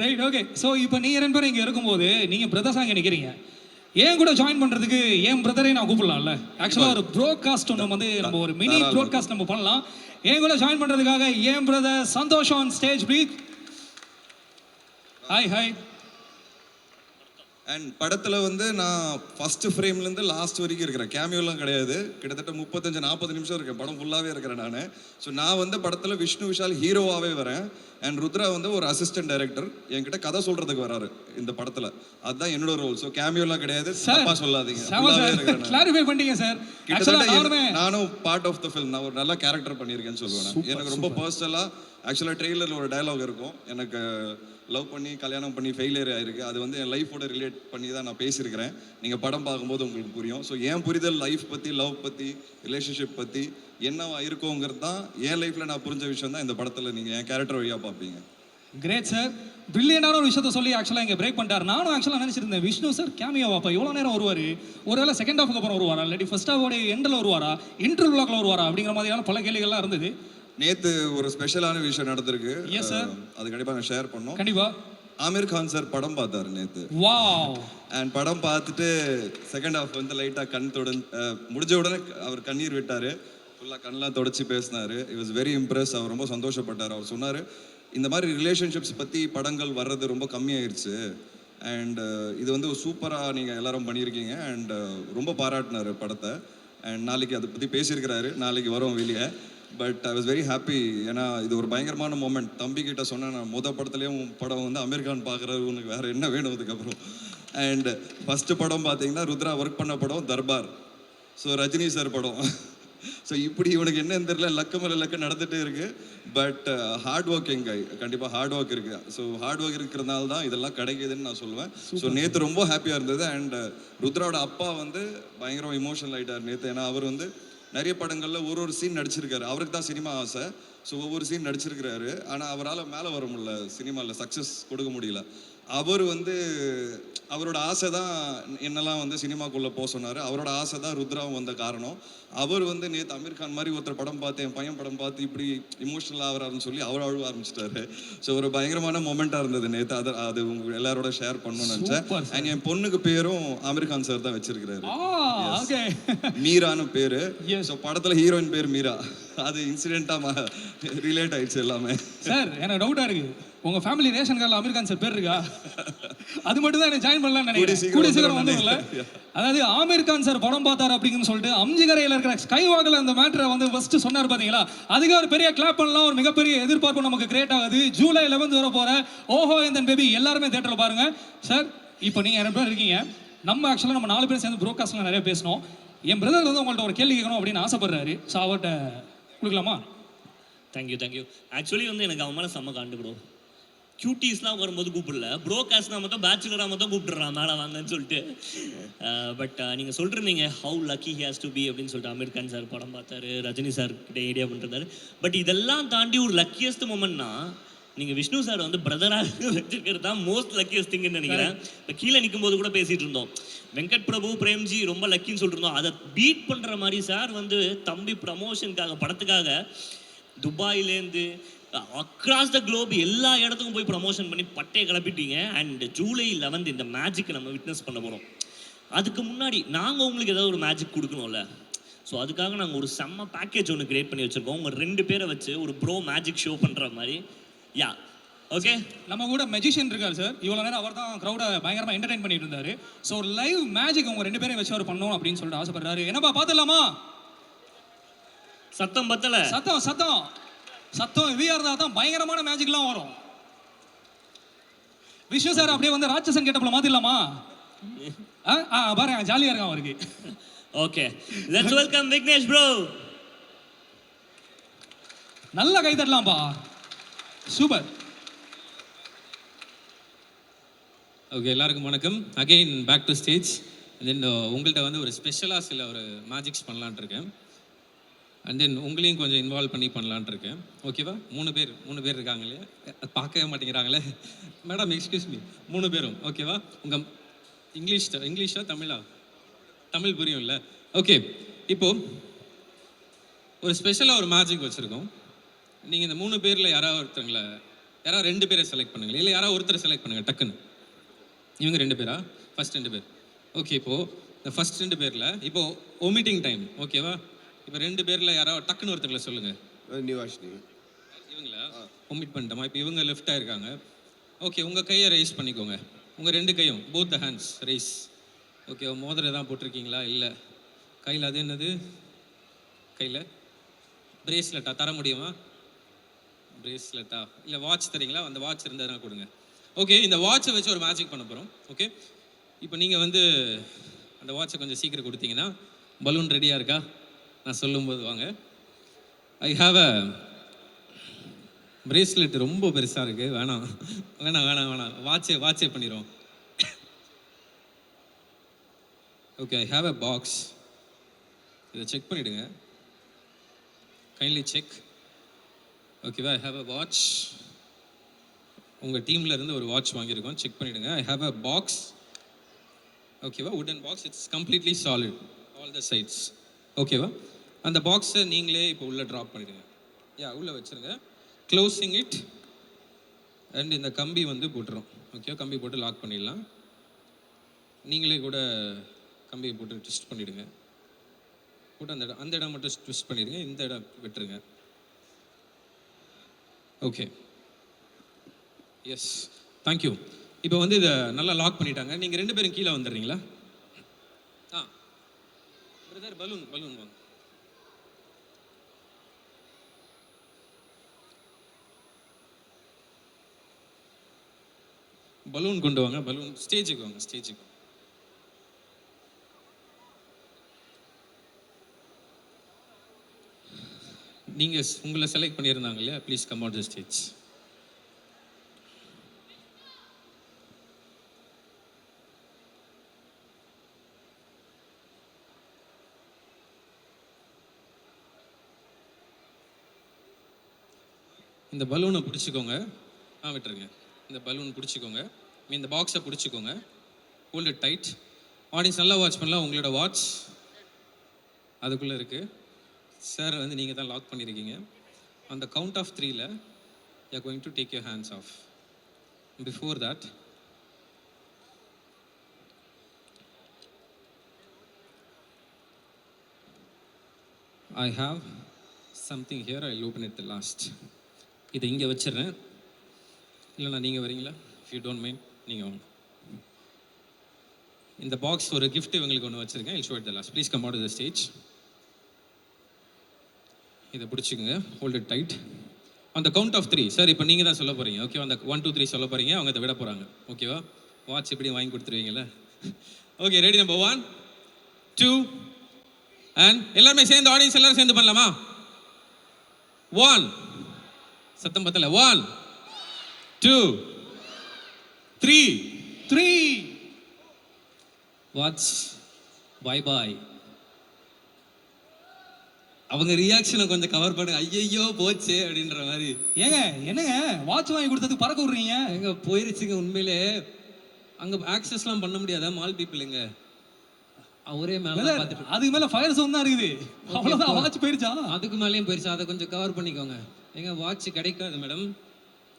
Right, okay. ஸோ இப்போ நீங்கள் 2 பேரும் இங்கே இருக்கும்போது நீங்கள் பிரதர்ஸாக இங்கே நிற்கிறீங்க. ஏன் கூட ஜாயின் பண்ணுறதுக்கு என் பிரதரையும் நான் கூப்பிடலாம்ல. ஆக்சுவலாக ஒரு ப்ரோட்காஸ்ட் ஒன்று வந்து நம்ம ஒரு மினி ப்ரோட்காஸ்ட் நம்ம பண்ணலாம். ஏன் கூட ஜாயின் பண்ணுறதுக்காக என் brother Santhosh on stage please. Hi hi. And படத்தில் வந்து நான் ஃபஸ்ட்டு ஃப்ரேம்லேருந்து லாஸ்ட் வரைக்கும் இருக்கிறேன். கேமியோலாம் கிடையாது. கிட்டத்தட்ட 35-40 நிமிஷம் இருக்கேன். படம் ஃபுல்லாகவே இருக்கிறேன் நான். ஸோ நான் வந்து படத்தில் விஷ்ணு விஷால் ஹீரோவாகவே வரேன். அண்ட் ருத்ரா வந்து ஒரு அசிஸ்டன்ட் டைரக்டர் என்கிட்ட கதை சொல்கிறதுக்கு வராரு இந்த படத்தில். அதுதான் என்னோட ரோல். ஸோ கேமியோலாம் கிடையாது, தப்பா சொல்லாதீங்க. கிளாரிஃபை பண்ணிட்டீங்க சார். கிட்டத்தட்ட நானும் பார்ட் ஆஃப் த ஃபில்ம். நான் ஒரு நல்ல கேரக்டர் பண்ணியிருக்கேன்னு சொல்லுவேன். எனக்கு ரொம்ப பர்சனலாக ஆக்சுவலாக ட்ரெய்லரில் ஒரு டயலாக் இருக்கும், எனக்கு லவ் பண்ணி கல்யாணம் பண்ணி ஃபெயிலியர் ஆயிருக்கு. அது வந்து என் லைஃபோட ரிலேட் பண்ணி தான் நான் பேசியிருக்கிறேன். நீங்கள் படம் பார்க்கும்போது உங்களுக்கு புரியும். ஸோ என் புரிதல் லைஃப் பற்றி, லவ் பற்றி, ரிலேஷன்ஷிப் பற்றி என்னவா இருக்கோங்கிறது தான் என் லைஃப்பில் நான் புரிஞ்ச விஷயம் தான் இந்த படத்தில் நீங்கள் என் கேரக்டர் வழியாக பார்ப்பீங்க. Great sir. பிரில்லியண்டான ஒரு விஷயத்த சொல்லி ஆக்சுவலாக இங்கே பிரேக் பண்ணிட்டார். நானும் ஆக்சுவலாக நினச்சிருந்தேன் விஷ்ணு சார் கேமியோ வாப்பா எவ்வளோ நேரம் வருவார், ஒருவேளை செகண்ட் ஹாஃபுக்கு அப்புறம் வருவாரா, இல்லாட்டி ஃபர்ஸ்ட் ஹாஃபோட எண்டில் வருவாரா, இன்டர்வல் பிளாக்ல வருவாரா அப்படிங்கிற மாதிரியான பல கேள்விகள்லாம் இருந்தது. நேற்று ஒரு ஸ்பெஷலான விஷயம் நடந்திருக்கு. எஸ் சார், அது கண்டிப்பாக நான் ஷேர் பண்ணோம். கண்டிப்பாக. ஆமீர் கான் சார் படம் பார்த்தாரு நேற்று. வாவ். அண்ட் படம் பார்த்துட்டு செகண்ட் ஹாஃப் வந்து லைட்டாக கண் முடிஞ்ச உடனே அவர் கண்ணீர் விட்டார். ஃபுல்லாக கண்ணெலாம் தொடச்சி பேசினார். It was very impress. அவர் ரொம்ப சந்தோஷப்பட்டார். அவர் சொன்னார், இந்த மாதிரி ரிலேஷன்ஷிப்ஸ் பற்றி படங்கள் வர்றது ரொம்ப கம்மியாயிருச்சு. அண்ட் இது வந்து சூப்பராக நீங்கள் எல்லாரும் பண்ணியிருக்கீங்க. அண்ட் ரொம்ப பாராட்டினார் படத்தை. அண்ட் நாளைக்கு அதை பற்றி பேசியிருக்கிறாரு. நாளைக்கு வரோம் வெளியே. But I was very happy. ஏன்னா இது ஒரு பயங்கரமான மூமெண்ட். தம்பி கிட்ட சொன்னேன், நான் படத்துலேயும் படம் வந்து அமீர் கான் பார்க்குறாரு, உனக்கு வேறு என்ன வேணும் அதுக்கப்புறம். அண்ட் ஃபஸ்ட்டு படம் பார்த்தீங்கன்னா ருத்ரா ஒர்க் பண்ண படம் தர்பார். ஸோ ரஜினி சார் படம். ஸோ இப்படி இவனுக்கு என்னன்னு தெரியல, லக்கு மேலே லக்கு நடந்துகிட்டே இருக்குது. பட் ஹார்ட் ஒர்க்கிங் கை, கண்டிப்பாக ஹார்ட் ஒர்க் இருக்குது. ஸோ ஹார்ட் ஒர்க் இருக்கிறதுனால தான் இதெல்லாம் கிடைக்குதுன்னு நான் சொல்லுவேன். ஸோ நேற்று ரொம்ப ஹாப்பியாக இருந்தது. அண்ட் ருத்ராவோட அப்பா வந்து பயங்கரம் இமோஷனல் ஆகிட்டார் நேற்று. ஏன்னா அவர் வந்து நிறைய படங்களில் ஒரு சீன் நடிச்சிருக்காரு. அவருக்கு தான் சினிமா ஆசை. ஸோ ஒவ்வொரு சீன் நடிச்சிருக்கிறாரு. ஆனால் அவரால் மேலே வர முடியல, சினிமாவில் சக்ஸஸ் கொடுக்க முடியல. அவர் வந்து அவரோட ஆசை தான் என்னெல்லாம் வந்து சினிமாக்குள்ளே போக சொன்னார். அவரோட ஆசை தான் ருத்ராவும் வந்த காரணம். அவர் வந்து நேற்று அமீர் கான் மாதிரி ஒருத்தர் படம் பார்த்து, என் பையன் படம் பார்த்து இப்படி இமோஷனலாக ஆகிறாருன்னு சொல்லி அவர் அழுவ ஆரம்பிச்சிட்டாரு. ஸோ ஒரு பயங்கரமான மொமெண்ட்டாக இருந்தது நேற்று. அது உங்க எல்லாரோட ஷேர் பண்ணணும்னு நினச்சேன். அண்ட் என் பொண்ணுக்கு பேரும் அமீர் கான் சார் தான் வச்சிருக்கிறாரு. மீரான்னு பேரு. ஸோ படத்தில் ஹீரோயின் பேர் மீரா. அது இன்சிடென்ட்டாக ரிலேட் ஆயிடுச்சு எல்லாமே. சார் எனக்கு டவுட்டாக இருக்குது, உங்கள் ஃபேமிலி ரேஷன் கார்டில் அமீர் கான் சார் பேர் இருக்கா? அது மட்டும் தான் எனக்கு ஜாயின் பண்ணலாம்னு நினைக்கிறேன். கூடிய சீக்கிரம் வந்துடல. அதாவது ஆமீர் கான் சார் படம் பார்த்தார் அப்படின்னு சொல்லிட்டு அம்ஜிகரையில் இருக்கிற ஸ்கை வாக்கில் அந்த மேட்டரை வந்து ஃபர்ஸ்ட் சொன்னார் பார்த்தீங்களா, அதுக்கு ஒரு பெரிய கிளாப் பண்ணலாம். ஒரு மிகப்பெரிய எதிர்பார்ப்பு நமக்கு கிரியேட் ஆகுது. ஜூலை 11 வர போகிற ஓஹோ எந்தன் பேபி எல்லாருமே தேட்டரில் பாருங்கள். சார் இப்போ நீங்கள் 2 பேர் இருக்கீங்க. நம்ம ஆக்சுவலாக நம்ம 4 பேர் சேர்ந்து ப்ரோட்காஸ்ட்லாம் நிறைய பேசணும். என் பிரதர் வந்து உங்கள்கிட்ட ஒரு கேள்வி கேட்கணும் அப்படின்னு ஆசைப்படுறாரு. ஸோ அவர்கிட்ட கொடுக்கலாமா? தேங்க்யூ. ஆக்சுவலி வந்து எனக்கு அவன் மேலே செம்ம காண்டு ப்ரோ. கியூட்டீஸ்லாம் வரும்போது கூப்பிடல, ப்ரோகாஸ்ட்னா மட்டும் பேச்சுலராக மட்டும் கூப்பிட்டுறான் மேலே வாங்கன்னு சொல்லிட்டு. பட் நீங்கள் சொல்லிருந்தீங்க how lucky he has to be அப்படின்னு சொல்லிட்டு. அமீர் கான் சார் படம் பார்த்தாரு, ரஜினி சார் கிட்ட ஐடியா பண்ணிருந்தாரு. பட் இதெல்லாம் தாண்டி ஒரு லக்கியஸ்ட் மூமெண்ட்னா நீங்கள் விஷ்ணு சார் வந்து பிரதராக வச்சிருக்கிறது தான் மோஸ்ட் லக்கியஸ்ட் திங்னு நினைக்கிறேன். இப்போ கீழே நிற்கும் போது கூட பேசிகிட்டு இருந்தோம், வெங்கட் பிரபு பிரேம்ஜி ரொம்ப லக்கின்னு சொல்லிட்டு இருந்தோம். அதை பீட் பண்ணுற மாதிரி சார் வந்து தம்பி ப்ரமோஷனுக்காக, படத்துக்காக துபாயிலேருந்து அக்ராஸ் த குளோப் எல்லா இடத்துக்கும் போய் ப்ரமோஷன் பண்ணி பட்டையை கிளப்பிட்டீங்க. அண்ட் ஜூலை 11 இந்த மேஜிக்கை நம்ம விட்னஸ் பண்ண போகிறோம். அதுக்கு முன்னாடி நாங்கள் உங்களுக்கு ஏதாவது ஒரு மேஜிக் கொடுக்கணும்ல. ஸோ அதுக்காக நாங்கள் ஒரு செம்ம பேக்கேஜ் ஒன்று கிரியேட் பண்ணி வச்சுருக்கோம். உங்கள் 2 பேரை வச்சு ஒரு ப்ரோ மேஜிக் ஷோ பண்ணுற மாதிரி. யா ஓகே, நம்ம கூட மெஜிஷியன் இருக்கார் சார். இவ்வளோ நேரம் அவர் தான் க்ரௌடை பயங்கரமாக என்டர்டைன் பண்ணிட்டு இருந்தாரு. ஸோ லைவ் மேஜிக் உங்கள் 2 பேரையும் வச்சு அவர் பண்ணணும் அப்படின்னு சொல்லிட்டு ஆசைப்படுறாரு. என்னப்பா பார்த்துடலாமா? சத்தம் பத்தலை. சத்தம் ஹெவியாக இருந்தால் தான் பயங்கரமான மேஜிக்லாம் வரும். விஷ்ணு சார் அப்படியே வந்து ராட்சசன் கேட்டப்பல மாத்திடலாமா? பாருங்க ஜாலியாக இருக்கான் அவருக்கு. Okay, let's welcome Vignesh bro. நல்ல கை தட்டலாம்பா. சூப்பர். ஓகே, எல்லாருக்கும் வணக்கம். Again back to stage. Then உங்கள்கிட்ட வந்து ஒரு ஸ்பெஷலாக சில ஒரு மேஜிக்ஸ் பண்ணலான் இருக்கேன். அண்ட் தென் உங்களையும் கொஞ்சம் இன்வால்வ் பண்ணலான் இருக்கேன். ஓகேவா? மூணு பேர் இருக்காங்க இல்லையா? பார்க்கவே மாட்டேங்கிறாங்களே மேடம், எக்ஸ்கியூஸ் மீ. 3 பேரும் ஓகேவா? உங்கள் இங்கிலீஷா தமிழா? தமிழ் புரியும்ல? ஓகே, இப்போது ஒரு ஸ்பெஷலாக ஒரு மேஜிக் வச்சுருக்கோம். நீங்கள் இந்த 3 பேரில் யாராவது 2 பேரை செலக்ட் பண்ணுங்களேன், இல்லை யாராவது ஒருத்தரை செலக்ட் பண்ணுங்கள் டக்குன்னு. இவங்க 2 பேரா? ஃபர்ஸ்ட் 2 பேர். ஓகே, இப்போது இந்த ஃபர்ஸ்ட் 2 பேரில் இப்போது ஒமிட்டிங் டைம். ஓகேவா? இப்போ 2 பேரில் யாராவது டக்குன்னு ஒருத்தங்களை சொல்லுங்கள். நிவாஷினி. இவங்களா ஒமிட் பண்ணிட்டோமா? இப்போ இவங்க லெஃப்டாக இருக்காங்க. ஓகே, உங்கள் கையை ரைஸ் பண்ணிக்கோங்க. உங்கள் 2 கையும், both the hands raise. Okay, மோதிரம் தான் போட்டிருக்கீங்களா? இல்லை. கையில் அது என்னது? கையில் பிரேஸ்லெட்டா? தர முடியுமா? பிரேஸ்லெட்டா? இல்லை வாட்ச் தரீங்களா? அந்த வாட்ச் இருந்தால் கொடுங்க. ஓகே, இந்த வாட்சை வச்சு ஒரு மேஜிக் பண்ண போகிறோம். ஓகே, இப்போ நீங்கள் வந்து அந்த வாட்சை கொஞ்சம் சீக்கிரம் கொடுத்தீங்கன்னா, பலூன் ரெடியாக இருக்கா? நான் சொல்லும்போது வாங்க. ஐ ஹாவ் அ பிரேஸ்லெட், ரொம்ப பெருசாக இருக்குது. வேணாம், வாட்சே பண்ணிடுவோம். Okay, I have a box. இதை செக் பண்ணிவிடுங்க. Kindly check. ஓகேவா? I have a watch. உங்கள் டீமில் இருந்து ஒரு வாட்ச் வாங்கியிருக்கோம், செக் பண்ணிவிடுங்க. I have a box. ஓகேவா? Wooden box. It's completely solid, all the sides. ஓகேவா? அந்த பாக்ஸை நீங்களே இப்போ உள்ளே ட்ராப் பண்ணிவிடுங்க. உள்ளே வச்சுருங்க. Closing it. அண்ட் இந்த கம்பி வந்து போட்டுரும். ஓகேவா? கம்பி போட்டு லாக் பண்ணிடலாம். நீங்களே கூட கம்பியை போட்டு ட்விஸ்ட் பண்ணிவிடுங்க. போட்டு அந்த இடம் மட்டும் ட்விஸ்ட் பண்ணிடுங்க, இந்த இடம் விட்டுருங்க. Okay, yes, thank you. இப்போ வந்து இதை நல்லா லாக் பண்ணிட்டாங்க. நீங்கள் 2 பேரும் கீழே வந்துடுறீங்களா? பிரதர், பலூன் வாங்க. பலூன் கொண்டு வாங்க. பலூன் ஸ்டேஜுக்கு வாங்க. நீங்கள் உங்களை செலக்ட் பண்ணியிருந்தாங்க இல்லையா? Please come out the stage. இந்த பலூனை பிடிச்சிக்கோங்க. விட்டுருங்க. இந்த பலூன் பிடிச்சிக்கோங்க. இந்த பாக்ஸை பிடிச்சிக்கோங்க. Hold it tight. ஆடியன்ஸ் நல்லா வாட்ச் பண்ணலாம். உங்களோட வாட்ச் அதுக்குள்ளே இருக்குது. சார் வந்து நீங்கள் தான் லாக் பண்ணியிருக்கீங்க. அந்த கவுண்ட் ஆஃப் 3ல you are going to take your hands off. Before that I have something here. I open it the last. இதை இங்கே வச்சிடுறேன். இல்லைண்ணா நீங்கள் வரீங்களா? இஃப் யூ டோன்ட் மைண்ட் நீங்கள் வாங்க. இந்த பாக்ஸ் ஒரு கிஃப்ட் இவங்களுக்கு ஒன்று வச்சுருக்கேன். I'll show it the last. Please come out the stage. இதை பிடிச்சிக்கோங்க. Hold it tight. அந்த கவுண்ட் ஆஃப் 3 சார் இப்போ நீங்கள் தான் சொல்ல போகிறீங்க. ஓகேவா? அந்த 1 2 3 சொல்ல போகிறீங்க. அவங்க இதை விட போகிறாங்க. ஓகேவா? வாட்ச் எப்படி வாங்கி கொடுத்துருவீங்களா? Okay, ready? நம்பர் 1 2 அண்ட் எல்லாருமே சேர்ந்து, ஆடியன்ஸ் எல்லாரும் சேர்ந்து பண்ணலாமா? 1 சத்தம் பத்தல. 1 2 3 வாட்ச் பாய் பாய். அவங்க ரியாக்ஷனை கொஞ்சம் கவர் பண்ணுங்க. ஐயோ போச்சு அப்படின்ற மாதிரி. என்னங்க வாட்ச் வாங்கி கொடுத்ததுக்கு பறக்க விடுறீங்க? எங்க போயிருச்சுங்க. உண்மையிலே அங்கே ஆக்சஸ்லாம் பண்ண முடியாதா? மால் பீப்புளுங்க ஒரே மேலே பார்த்துட்டு, அதுக்கு மேலே ஃபயர் சவுண்ட் தான் இருக்குது. அவ்வளோதான், வாட்ச் போயிருச்சா? அதுக்கு மேலேயும் போயிருச்சா? அதை கொஞ்சம் கவர் பண்ணிக்கோங்க. வாட்ச் கிடைக்காது மேடம்,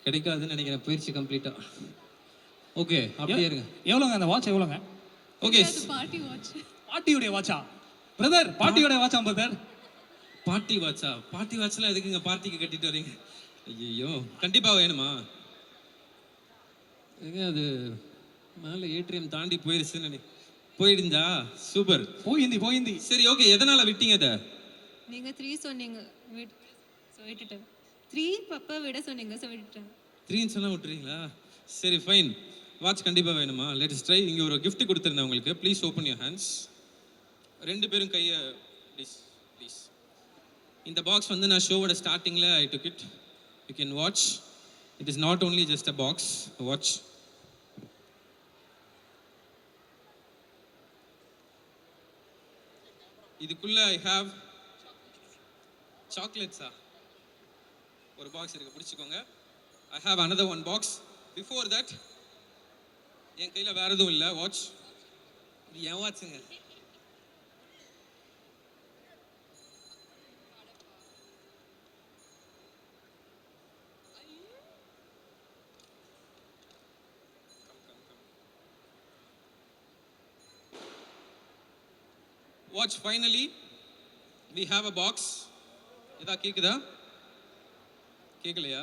கிடைக்காதுன்னு நினைக்கிறேன். போயிருச்சு கம்ப்ளீட்டாக. ஓகே, அப்படியே இருங்க. எவ்வளோங்க அந்த வாட்ச்? எவ்வளோங்க? Okay, party watch. பார்ட்டியோடைய வாட்சா பிரதர்? பார்ட்டியோடைய வாட்சா பிரதர்? பார்ட்டி வாட்சா? பார்ட்டி வாட்ச்லாம் எதுக்குங்க பார்ட்டிக்கு கட்டிட்டு வரீங்க? ஐயோ, கண்டிப்பாக வேணுமா? அது மேலே ஏடிஎம் தாண்டி போயிருச்சுன்னு போயிடுந்தா? சூப்பர், போயிந்தி. சரி, ஓகே. எதனால விட்டீங்க அதை? நீங்க 3 சொன்னீங்க, விட்டுட்டேன். 3 பப்பா விட சொன்னீங்க, விட்டுட்டேன். 3 சொன்னா விட்டுறீங்களா? சரி, ஃபைன். வாட்ச் கண்டிப்பாக வேணுமா? Let's try. இங்கே ஒரு gift கொடுத்துருந்தேன் உங்களுக்கு. Please open your hands. 2 பேரும் கையை ப்ளீஸ். இந்த பாக்ஸ் வந்து நான் ஷோவோட ஸ்டார்டிங்கில் I took it. You can watch. It is not only just a box, watch. இதுக்குள்ள I have chocolates. ஒரு பாக்ஸ் இருக்கு, பிடிச்சிக்கோங்க. I have another one box. Before that, என் கையில வேற எதுவும் இல்லை. வாட்ச், என் வாட்சுங்க. Watch, finally we have a box. இதா கேக்குதா? கேக்கலையா?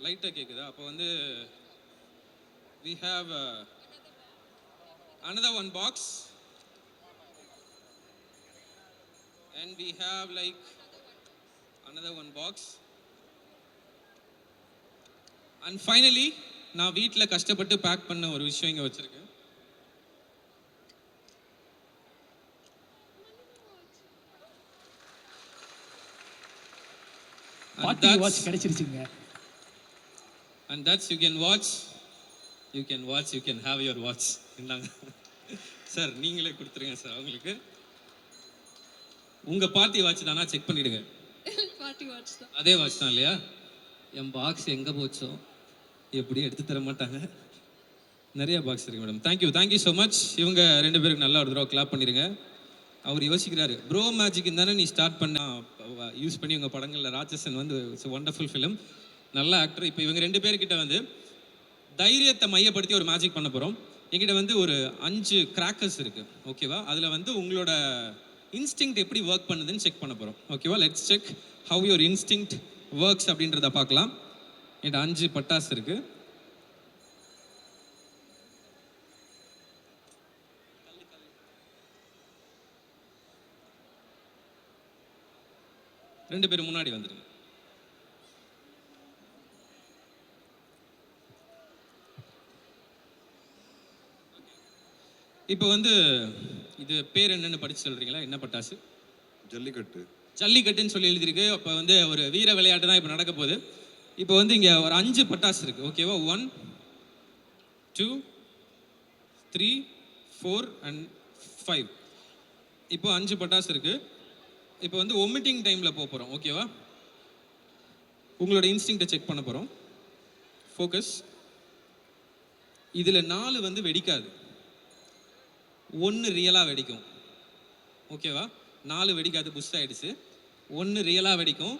லைட்டா கேக்குதா? அப்போ வந்து we have another one box, and we have like another one box, and finally நான் வீட்ல கஷ்டப்பட்டு பேக் பண்ண ஒரு விஷயம் இங்க வச்சிருக்கேன். பார்ட்டி வாட்ச் கிடைச்சிருச்சுங்க. And that's you can watch, you can have your watch. இந்தாங்க சார், நீங்களே கொடுத்துருங்க சார் அவங்களுக்கு. உங்க பார்ட்டி வாட்ச் தானா, செக் பண்ணிடுங்க. பார்ட்டி வாட்ச் தான். அதே வாட்ச் தான் இல்லையா? என் பாக்ஸ் எங்கே போச்சோ எப்படி எடுத்து தர மாட்டாங்க. நிறைய பாக்ஸ் இருக்கு மேடம். Thank you so much. இவங்க ரெண்டு பேருக்கு நல்லா ஒரு தடவை கிளாப் பண்ணிடுங்க. அவர் யோசிக்கிறாரு, ப்ரோ மேஜிக் தானே நீ ஸ்டார்ட் பண்ண யூஸ் பண்ணி உங்கள் படங்களில் ராட்சசன் வந்து இட்ஸ் ஒண்டர்ஃபுல் ஃபிலிம், நல்ல ஆக்டர். இப்போ இவங்க ரெண்டு பேர்கிட்ட வந்து தைரியத்தை மையப்படுத்தி ஒரு மேஜிக் பண்ண போகிறோம். என்கிட்ட வந்து ஒரு 5 கிராக்கர்ஸ் இருக்குது, ஓகேவா? அதில் வந்து உங்களோட இன்ஸ்டிங்க்ட் எப்படி ஒர்க் பண்ணுதுன்னு செக் பண்ண போகிறோம், ஓகேவா? Let's check have your instinct works அப்படின்றத பார்க்கலாம். என்கிட்ட 5 பட்டாசு இருக்குது. ரெண்டு பேரும் முன்னாடி வந்துடுங்க. இப்போ வந்து இது பேர் என்னன்னு படிச்சு சொல்றீங்களா? என்ன பட்டாசு? ஜல்லிக்கட்டு. ஜல்லிக்கட்டுன்னு சொல்லி எழுதிருக்கு. அப்போ வந்து ஒரு வீர விளையாட்டு தான் இப்போ நடக்க போகுது. இப்போ வந்து இங்கே ஒரு 5 பட்டாசு இருக்கு, ஓகேவா? 1 2 3 4 and 5. இப்போ 5 பட்டாசு இருக்கு. இப்போ வந்து ஒமிட்டிங் டைமில் போகிறோம், ஓகேவா? உங்களோட இன்ஸ்டிங்க்டை செக் பண்ண போகிறோம். ஃபோக்கஸ். இதில் 4 வந்து வெடிக்காது, 1 ரியலாக வெடிக்கும், ஓகேவா? 4 வெடிக்காது, புஷ் ஆகிடுச்சு. 1 ரியலாக வெடிக்கும்.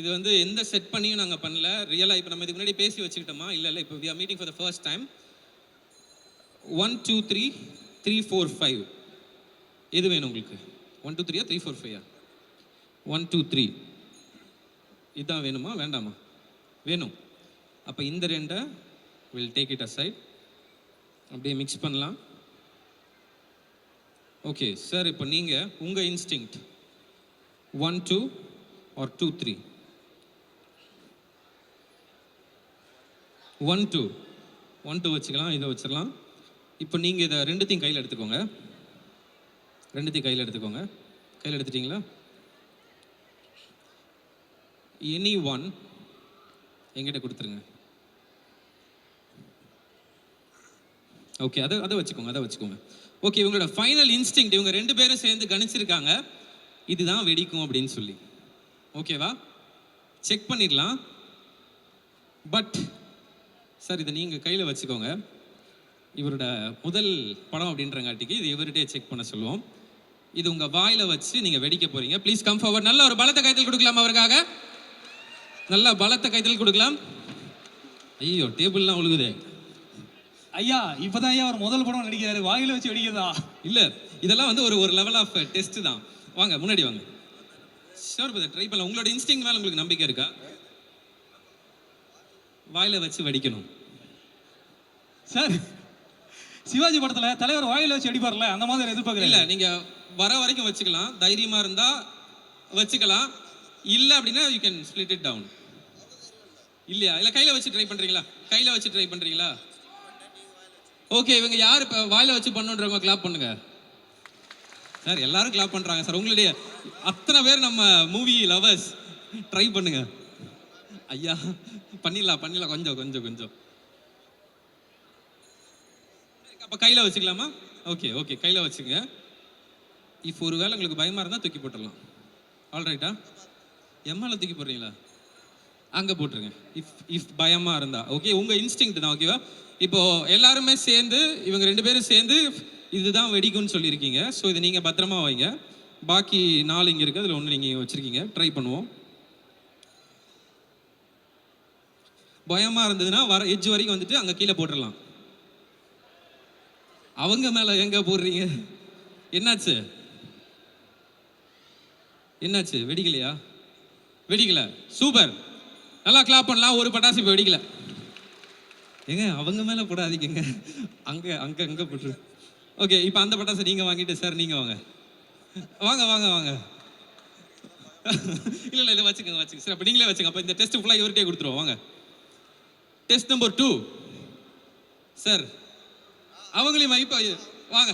இது வந்து எந்த செட் பண்ணியும் நாங்கள் பண்ணல, ரியலாக. இப்போ நம்ம இதுக்கு முன்னாடி பேசி வச்சுக்கிட்டோமா? இல்லை. இப்போ we are meeting for the first time. 1 2 3 3 4 5. எது வேணும் உங்களுக்கு? 1 2 3 3 4 5? 1 2 3 இதான் வேணுமா வேண்டாமா? வேணும். அப்போ இந்த 2 வில் டேக் இட் aside. அப்படியே மிக்ஸ் பண்ணலாம். ஓகே சார், இப்போ நீங்கள் உங்கள் இன்ஸ்டிங்க்ட் 1 2 or 2 3? 1 2 வச்சுக்கலாம், இதை வச்சிடலாம். இப்போ நீங்கள் இதை ரெண்டுத்தையும் கையில் எடுத்துக்கோங்க. கையில் எடுத்துட்டீங்களா? எனி ஒன் எங்கிட்ட கொடுத்துருங்க. ஓகே, அதை வச்சுக்கோங்க. ஓகே, இவங்களோட ஃபைனல் இன்ஸ்டிங்க்ட் இவங்க 2 பேரும் சேர்ந்து கணிச்சிருக்காங்க, இதுதான் வெடிக்கும் அப்படின்னு சொல்லி, ஓகேவா? செக் பண்ணிடலாம். பட் சார், இதை நீங்கள் கையில் வச்சுக்கோங்க. இவரோட முதல் படம் அப்படின்றங்காட்டிக்கு இது இவர்கிட்டே செக் பண்ண சொல்லுவோம். இது உங்கள் வாயில் வச்சு நீங்கள் வெடிக்க போகிறீங்க. Please come forward. நல்ல ஒரு பலத்த கைத்தல் கொடுக்கலாம் அவருக்காக. நல்லா பலத்த கைத்தல் கொடுக்கலாம். ஐயோ, டேபிள்லாம் உழுகுதே. ஐயா, இப்போதான் ஐயா அவர் முதல் படம் நடிக்கிறாரு, வாயில வச்சு வெடிக்கிறதா? இல்லை, இதெல்லாம் வந்து ஒரு லெவல் ஆஃப் டெஸ்ட் தான். வாங்க, முன்னாடி வாங்க. ஷோர் பதர், ட்ரை பண்ணலாம். உங்களோட இன்ஸ்டிங் மேலே உங்களுக்கு நம்பிக்கை இருக்கா? வாயில வச்சு வெடிக்கணும். சார், சிவாஜி படத்துல தலைவர் வாயில வச்சு அடிப்பார்ல, அந்த மாதிரி எதிர்பார்க்கல. இல்லை, நீங்கள் வர வரைக்கும் வச்சுக்கலாம். தைரியமாக இருந்தால் வச்சுக்கலாம். இல்லை அப்படின்னா you can split it down. இல்லையா? இல்லை, கையில் வச்சு ட்ரை பண்ணுறீங்களா? ஓகே, இவங்க யார் இப்போ வாயில வச்சு பண்ணுன்றவங்க கிளாப் பண்ணுங்க சார். எல்லாரும் கிளாப் பண்ணுறாங்க சார். உங்களுடைய அத்தனை பேர் நம்ம மூவி லவர்ஸ், ட்ரை பண்ணுங்க. ஐயா பண்ணிடலாம் பண்ணிடலாம், கொஞ்சம் கொஞ்சம் கொஞ்சம். அப்போ கையில் வச்சுக்கலாமா? ஓகே ஓகே, கையில் வச்சுங்க. இஃப் ஒரு வேளை உங்களுக்கு பயமாக இருந்தால் தூக்கி போட்டுடலாம். ஆல்ரைட்டா? எம்மால தூக்கி போடுறீங்களா? அங்கே போட்டுருங்க. இஃப் பயமாக இருந்தா ஓகே, உங்கள் இன்ஸ்டிங்க்ட் தான். ஓகேவா? இப்போ எல்லாருமே சேர்ந்து, இவங்க 2 பேரும் சேர்ந்து இதுதான் வெடிக்கும்னு சொல்லியிருக்கீங்க. ஸோ இதை நீங்கள் பத்திரமா வைங்க. பாக்கி 4 இங்கே இருக்குது, அதில் 1 நீங்கள் வச்சுருக்கீங்க. ட்ரை பண்ணுவோம். பயமாக இருந்ததுன்னா எட்ஜ் வரைக்கும் வந்துட்டு அங்கே கீழே போட்டுடலாம். அவங்க மேலே எங்கே போடுறீங்க? என்னாச்சு என்னாச்சு? வெடிக்கலையா? வெடிக்கல. சூப்பர், நல்லா கிளாப் பண்ணலாம். ஒரு பட்டாசு இப்போ வெடிக்கல. ஏங்க அவங்க மேலே போடாதீங்க, அங்கே அங்கே அங்கே போட்டுரு. ஓகே, இப்போ அந்த பட்டாசு நீங்கள் வாங்கிட்டு சார் நீங்கள் வாங்க வாங்க வாங்க வாங்க. இல்லை இல்லை இல்லை, வச்சுக்கோங்க வச்சுங்க சார். அப்போ நீங்களே வச்சுங்க. அப்போ இந்த டெஸ்ட் ஃபுல்லாக இவர்கிட்டே கொடுத்துருவோம். வாங்க. Test number 2 sir. அவங்களையும் இப்போ வாங்க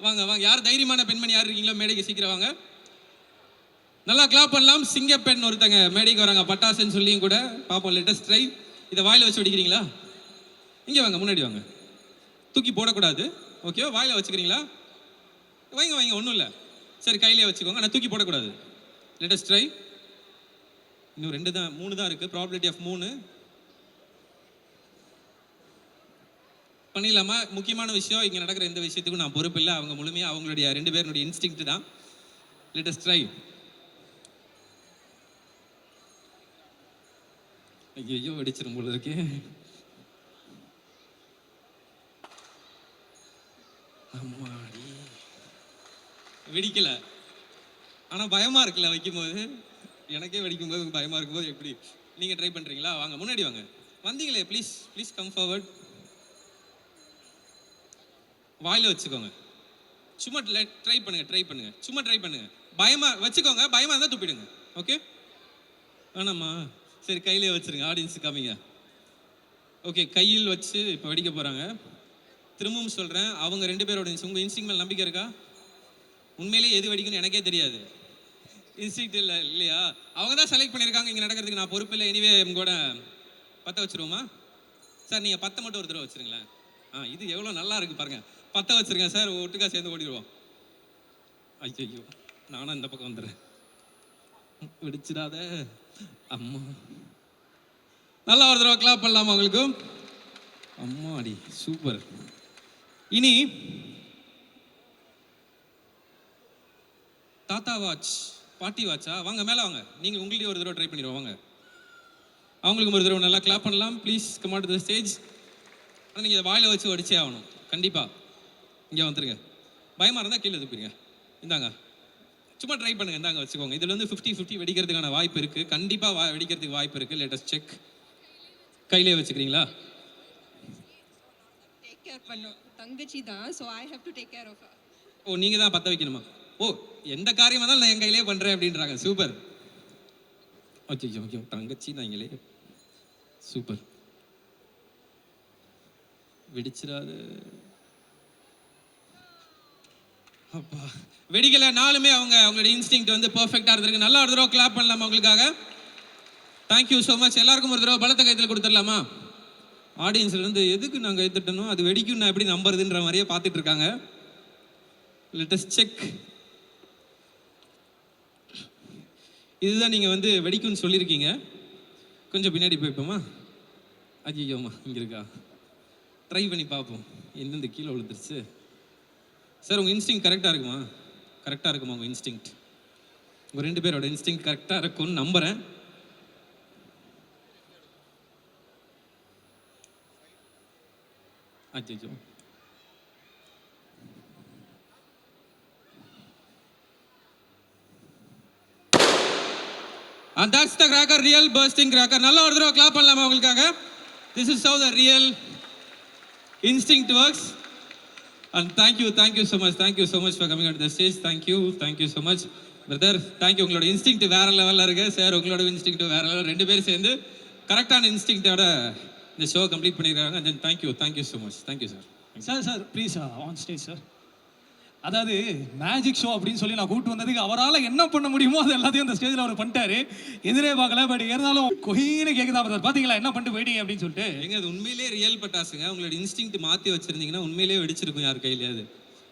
வாங்க வாங்க. யார் தைரியமான பெண்மணி யார் இருக்கீங்களோ மேடைக்கு சீக்கிரம் வாங்க. நல்லா கிளாப் பண்ணலாம். சிங்கப்பெண் ஒருத்தங்க மேடைக்கு வராங்க, பட்டாசுன்னு சொல்லியும் கூட பார்ப்போம். Latest try. இதை வாயில் வச்சு வெடிக்கிறீங்களா? இங்கே வாங்க, முன்னாடி வாங்க. தூக்கி போடக்கூடாது. ஓகே, வாயில் வச்சுக்கிறீங்களா? வைங்க வைங்க, ஒன்றும் இல்லை. சரி, கையிலே வச்சுக்கோங்க, ஆனால் தூக்கி போடக்கூடாது. Latest try. இன்னும் 2 தான் 3 தான் இருக்குது. ப்ராபபிலிட்டி ஆஃப் 3 பண்ணிடலாமா? முக்கியமான விஷயம், இங்கே நடக்கிற எந்த விஷயத்துக்கும் நான் பொறுப்பு இல்லை. அவங்க முழுமையாக அவங்களுடைய 2 பேருடைய இன்ஸ்டிங்க்ட் தான். Latest try. ஐயோ வெடிச்சிரும் போல இருக்கே. அம்மாடி, வெடிக்கல. ஆனால் பயமாக இருக்குல்ல வைக்கும்போது. எனக்கே வெடிக்கும்போது பயமாக இருக்கும்போது எப்படி? நீங்கள் ட்ரை பண்ணுறீங்களா? வாங்க, முன்னாடி வாங்க. வந்தீங்களே, ப்ளீஸ் ப்ளீஸ் கம் ஃபார்வர்ட். வாயில் வச்சுக்கோங்க. சும்மா ட்ரை பண்ணுங்க. சும்மா ட்ரை பண்ணுங்க. பயமாக வச்சுக்கோங்க. பயமாக இருந்தால் துப்பிடுங்க. ஓகே, வேணாம்மா? சரி, கையிலே வச்சுருங்க. ஆடியன்ஸு காமிங்க. ஓகே, கையில் வச்சு இப்போ வெடிக்க போகிறாங்க. திரும்பவும் சொல்கிறேன், அவங்க 2 பேரோட உங்கள் இன்ஸ்டிங் மேல் நம்பிக்கை இருக்கா? உண்மையிலேயே எது வெடிக்குன்னு எனக்கே தெரியாது. இன்ஸ்டிங்க்ட் இல்லை இல்லையா? அவங்க தான் செலக்ட் பண்ணியிருக்காங்க இங்கே நடக்கிறதுக்கு. நான் பொறுப்பு இல்லை. எனிவே கூட பற்ற வச்சுருவோமா சார்? நீங்கள் 10 மட்டும் ஒரு தடவை வச்சுருங்களேன். இது எவ்வளோ நல்லா இருக்குது பாருங்கள். 10 வச்சுருங்க சார், ஒட்டுக்கா சேர்ந்து ஓடிடுவோம். ஐயோ, நானும் இந்த பக்கம் வந்துடுறேன். வெடிச்சிடாத அம்மா. நல்லா ஒரு தடவை கிளாப் பண்ணலாமா உங்களுக்கு? அம்மாடி, சூப்பர். இனி தாத்தா வாட்ச், பாட்டி வாட்சா? வாங்க மேலே வாங்க. நீங்கள் உங்கள்கிட்ட ஒரு தடவை ட்ரை பண்ணிடுவோம். வாங்க, அவங்களுக்கு ஒரு தடவை நல்லா கிளாப் பண்ணலாம். Please come on to the stage. ஆனால் நீங்கள் வாயில் வச்சு வடிச்சே ஆகணும் கண்டிப்பாக. இங்கே வந்துருங்க. பயமாக இருந்தால் கீழே துப்பிடுங்க. இந்தாங்க, சும்மா ட்ரை பண்ணுங்கள். இந்தாங்க வச்சுக்கோங்க. இதில் வந்து 50-50 வெடிக்கிறதுக்கான வாய்ப்பு இருக்குது. கண்டிப்பாக வெடிக்கிறதுக்கு வாய்ப்பு இருக்குது. Latest check. கையிலே வச்சுக்கிறீங்களா? டேக் கேர் பண்ணும் தங்கச்சி தான். So I have to take care of her. ஓ, நீங்கள் தான் பற்ற வைக்கணுமா? ஓ, எந்த காரியமாக இருந்தாலும் நான் என் கையிலே பண்ணுறேன் அப்படின்றாங்க. சூப்பர். ஓகே ஓகே, தங்கச்சி நீங்களே. சூப்பர். வெடிச்சிடாது. அப்பா, வெடிக்கலை. 4மே அவங்களோட இன்ஸ்டிங்க்ட் வந்து பர்ஃபெக்டாக இருந்திருக்கு. நல்லா ஒரு தடவை கிளாப் பண்ணலாமா உங்களுக்காக? Thank you so much. எல்லாருக்கும் ஒரு தடவை பலத்த கைத்தில் கொடுத்துடலாமா? ஆடியன்ஸ்லேருந்து எதுக்கு நாங்கள் கைத்தட்டணும், அது வெடிக்கும் நான் எப்படி நம்புறதுன்ற மாதிரியே பார்த்துட்டு இருக்காங்க. Latest check. இதுதான் நீங்கள் வந்து வெடிக்கும்னு சொல்லியிருக்கீங்க. கொஞ்சம் பின்னாடி போய்ப்போமா? ஐயோம்மா, இங்கே இருக்கா? ட்ரை பண்ணி பார்ப்போம். எந்தெந்த கீழே விழுந்துருச்சு சார்? உங்கள் இன்ஸ்டிங் கரெக்டாக இருக்குமா? கரெக்டாக இருக்குமா உங்கள் இன்ஸ்டிங்? உங்கள் 2 பேரோட இன்ஸ்டிங் கரெக்டாக இருக்கும்னு நம்புகிறேன். அச்சோ, and that's the cracker, real bursting cracker. நல்லா ஒரு தடவை கிளாப் பண்ணலாமா உங்களுக்காக? This is how the real instinct works. And thank you so much for coming onto the stage. Thank you so much brother. Thank you. உங்களோட இன்ஸ்டிங்க்ட் வேற லெவலில் இருக்கு சார். உங்களோட இன்ஸ்டிங்க்ட் வேற லெவல். 2 பேரும் சேர்ந்து கரெக்டான இன்ஸ்டிங்க்டோட இந்த ஷோ கம்ப்ளீட் பண்ணியிருக்காங்க. And then thank you so much. Thank you sir. Sir, please on stage, sir. அதாவது மேஜிக் ஷோ அப்படின்னு சொல்லி நான் கூப்பிட்டு வந்ததுக்கு அவரால் என்ன பண்ண முடியுமோ அது எல்லாத்தையும் அந்த ஸ்டேஜில் அவர் பண்ணிட்டாரு. எதிரே பார்க்கல, பட் இருந்தாலும் கொயின்னு கேட்குதா பிரதர், பார்த்தீங்களா என்ன பண்ணிட்டு போயிட்டீங்க அப்படின்னு சொல்லிட்டு. எங்க அது உண்மையிலேயே ரியல் பட்டாசுங்க. உங்களோட இன்ஸ்டிங்க்ட் மாற்றி வச்சிருந்தீங்கன்னா உண்மையிலேயே வெடிச்சிருக்கும் யார் கையிலையாவது.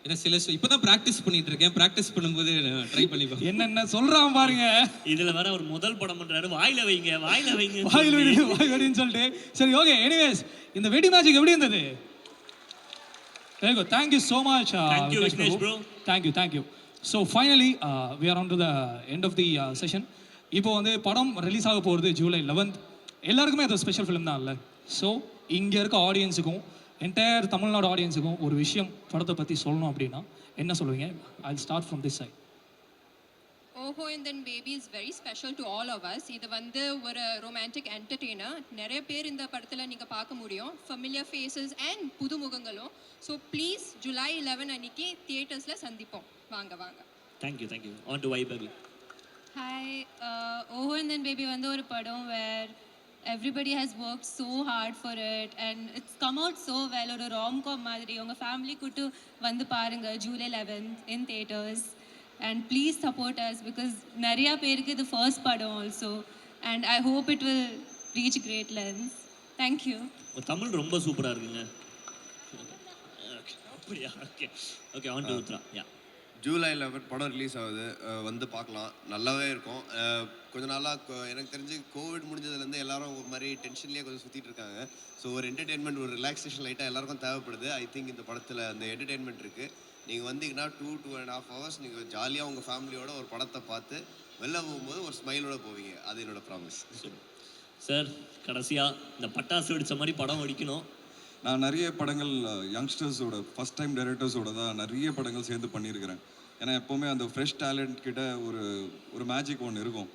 ஏன்னா சில இப்போ தான் ப்ராக்டிஸ் பண்ணிட்டு இருக்கேன். ப்ராக்டிஸ் பண்ணும்போது ட்ரை பண்ணி பார்ப்பேன். என்னென்ன சொல்கிறான் பாருங்க. இதுல வேற ஒரு முதல் படம் பண்றாரு, வாயில வைங்க வாயில வைங்க வாயில் வெடின்னு சொல்லிட்டு. சரி, ஓகே, எனிவேஸ் இந்த வெடி மேஜிக் எப்படி இருந்தது? Very good. Thank you so much. Thank you, Vikesh Vignesh bro. Thank you. So finally, we are on to the end of the session. இப்போ வந்து படம் ரிலீஸ் ஆக போகிறது July 11th. எல்லாருக்குமே அது ஸ்பெஷல் ஃபிலிம் தான் இல்லை. ஸோ இங்கே இருக்க ஆடியன்ஸுக்கும் என்டையர் தமிழ்நாடு ஆடியன்ஸுக்கும் ஒரு விஷயம் படத்தை பற்றி சொல்லணும் அப்படின்னா என்ன சொல்லுவீங்க? I'll start from this side. ஓஹோ and then baby is very special to all of us. இது வந்து ஒரு ரொமான்டிக் என்டர்டெய்னர். நிறைய பேர் இந்த படத்தில் நீங்கள் பார்க்க முடியும், ஃபெமிலியர் ஃபேஸஸ் அண்ட் புதுமுகங்களும். ஸோ ப்ளீஸ் July 11 அன்னைக்கு தியேட்டர்ஸில் சந்திப்போம். வாங்க வாங்க. தேங்க்யூ ஆன் டு வை பேபி. ஹாய், ஓஹோ அண்ட் தென் பேபி வந்து ஒரு படம் வேர் everybody has worked so hard for it and it's come out so well. ஒரு rom-com மாதிரி உங்கள் ஃபேமிலி கூட்டு வந்து பாருங்க July 11th in theaters. And please support us because நிறையா பேருக்கு இது ஃபர்ஸ்ட் படம் also and I hope it will reach great lengths. Thank you. Tamil ரொம்ப சூப்பரா இருக்குங்க. அப்படியா? Okay on to Uthra. Yeah, July 11 படம் ரிலீஸ் ஆகுது, வந்து பார்க்கலாம். நல்லாவே இருக்கும். கொஞ்ச நாளாக எனக்கு தெரிஞ்சு கோவிட் முடிஞ்சதுலேருந்து எல்லாரும் ஒரு மாதிரி டென்ஷன்லேயே கொஞ்சம் சுற்றிட்டு இருக்காங்க. ஸோ ஒரு என்டர்டெயின்மெண்ட், ஒரு ரிலாக்ஸேஷன் லைட்டாக எல்லாருக்கும் தேவைப்படுது. ஐ திங்க் இந்த படத்தில் அந்த என்டர்டெயின்மெண்ட் இருக்குது. நீங்கள் வந்தீங்கன்னா 2.5 hours நீங்கள் ஜாலியாக உங்கள் ஃபேமிலியோட ஒரு படத்தை பார்த்து வெளில போகும்போது ஒரு ஸ்மைலோட போவீங்க. அது என்னோட ப்ராமிஸ். சார் கடைசியா இந்த பட்டாசு வெடிச்ச மாதிரி படம் வெடிக்கணும். நான் நிறைய படங்கள் யங்ஸ்டர்ஸோட ஃபஸ்ட் டைம் டைரக்டர்ஸோட தான் நிறைய படங்கள் சேர்ந்து பண்ணியிருக்கிறேன். ஏன்னா எப்போவுமே அந்த ஃப்ரெஷ் டேலண்ட் கிட்ட ஒரு மேஜிக் ஒன்று இருக்கும்.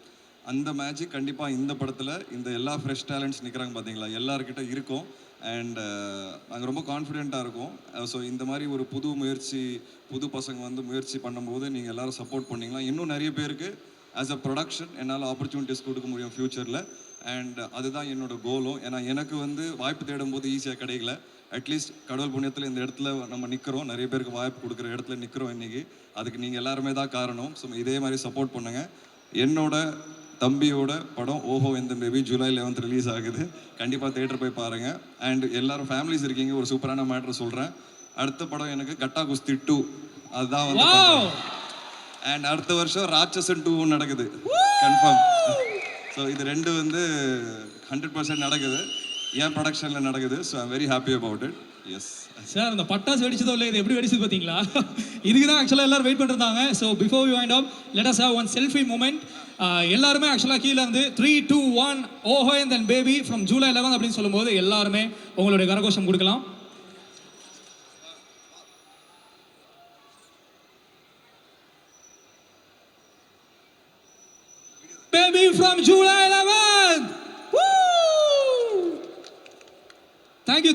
அந்த மேஜிக் கண்டிப்பாக இந்த படத்தில் இந்த எல்லா ஃப்ரெஷ் டேலண்ட்ஸ் நிற்கிறாங்க பார்த்தீங்களா, எல்லாருக்கிட்ட இருக்கும். அண்ட் நாங்கள் ரொம்ப கான்ஃபிடெண்ட்டாக இருக்கோம். ஸோ இந்த மாதிரி ஒரு புது பசங்க வந்து முயற்சி பண்ணும்போது நீங்கள் எல்லோரும் சப்போர்ட் பண்ணிங்களா இன்னும் நிறைய பேருக்கு ஆஸ் அ ப்ரொடக்ஷன் என்னால் ஆப்பர்ச்சுனிட்டிஸ் கொடுக்க முடியும் ஃப்யூச்சரில். அண்ட் அதுதான் என்னோட கோலும். ஏன்னா எனக்கு வந்து வாய்ப்பு தேடும் போது ஈஸியாக கிடைக்கல. அட்லீஸ்ட் கடவுள் புண்ணியத்தில் இந்த இடத்துல நம்ம நிற்கிறோம், நிறைய பேருக்கு வாய்ப்பு கொடுக்குற இடத்துல நிற்கிறோம் இன்றைக்கி. அதுக்கு நீங்கள் எல்லாருமே தான் காரணம். ஸோ இதே மாதிரி சப்போர்ட் பண்ணுங்கள். என்னோட தம்பியோட படம் ஓஹோ இந்த பேபி July 11th ரிலீஸ் ஆகுது. கண்டிப்பாக தேட்டர் போய் பாருங்கள். அண்ட் எல்லாரும் ஃபேமிலிஸ் இருக்கீங்க, ஒரு சூப்பரான மேட்ரு சொல்கிறேன். அடுத்த படம் எனக்கு கட்டா குஸ்தி 2 அதுதான் வந்து. அண்ட் அடுத்த வருஷம் ராட்சசன் 2 நடக்குது கன்ஃபார்ம். ஸோ இது ரெண்டு வந்து 100% நடக்குது, என் ப்ரொடக்ஷனில் நடக்குது. So I'm very happy about it. Yes sir, அந்த பட்டாசு வெடிச்சதோ இல்லை, இது எப்படி வெடிச்சது பார்த்தீங்களா? இதுக்கு தான் ஆக்சுவலாக எல்லாரும் வெயிட் பண்ணிருந்தாங்க. So before we wind up let us have one selfie moment. எல்லாருமே ஆக்சுவலாக கீழே இருந்து 3, 2, 1 ஓஹோ and then baby from July 11 அப்படின்னு சொல்லும்போது எல்லாருமே உங்களுடைய கரகோஷம் கொடுக்கலாம். Baby from July 11th. Woo! Thank you.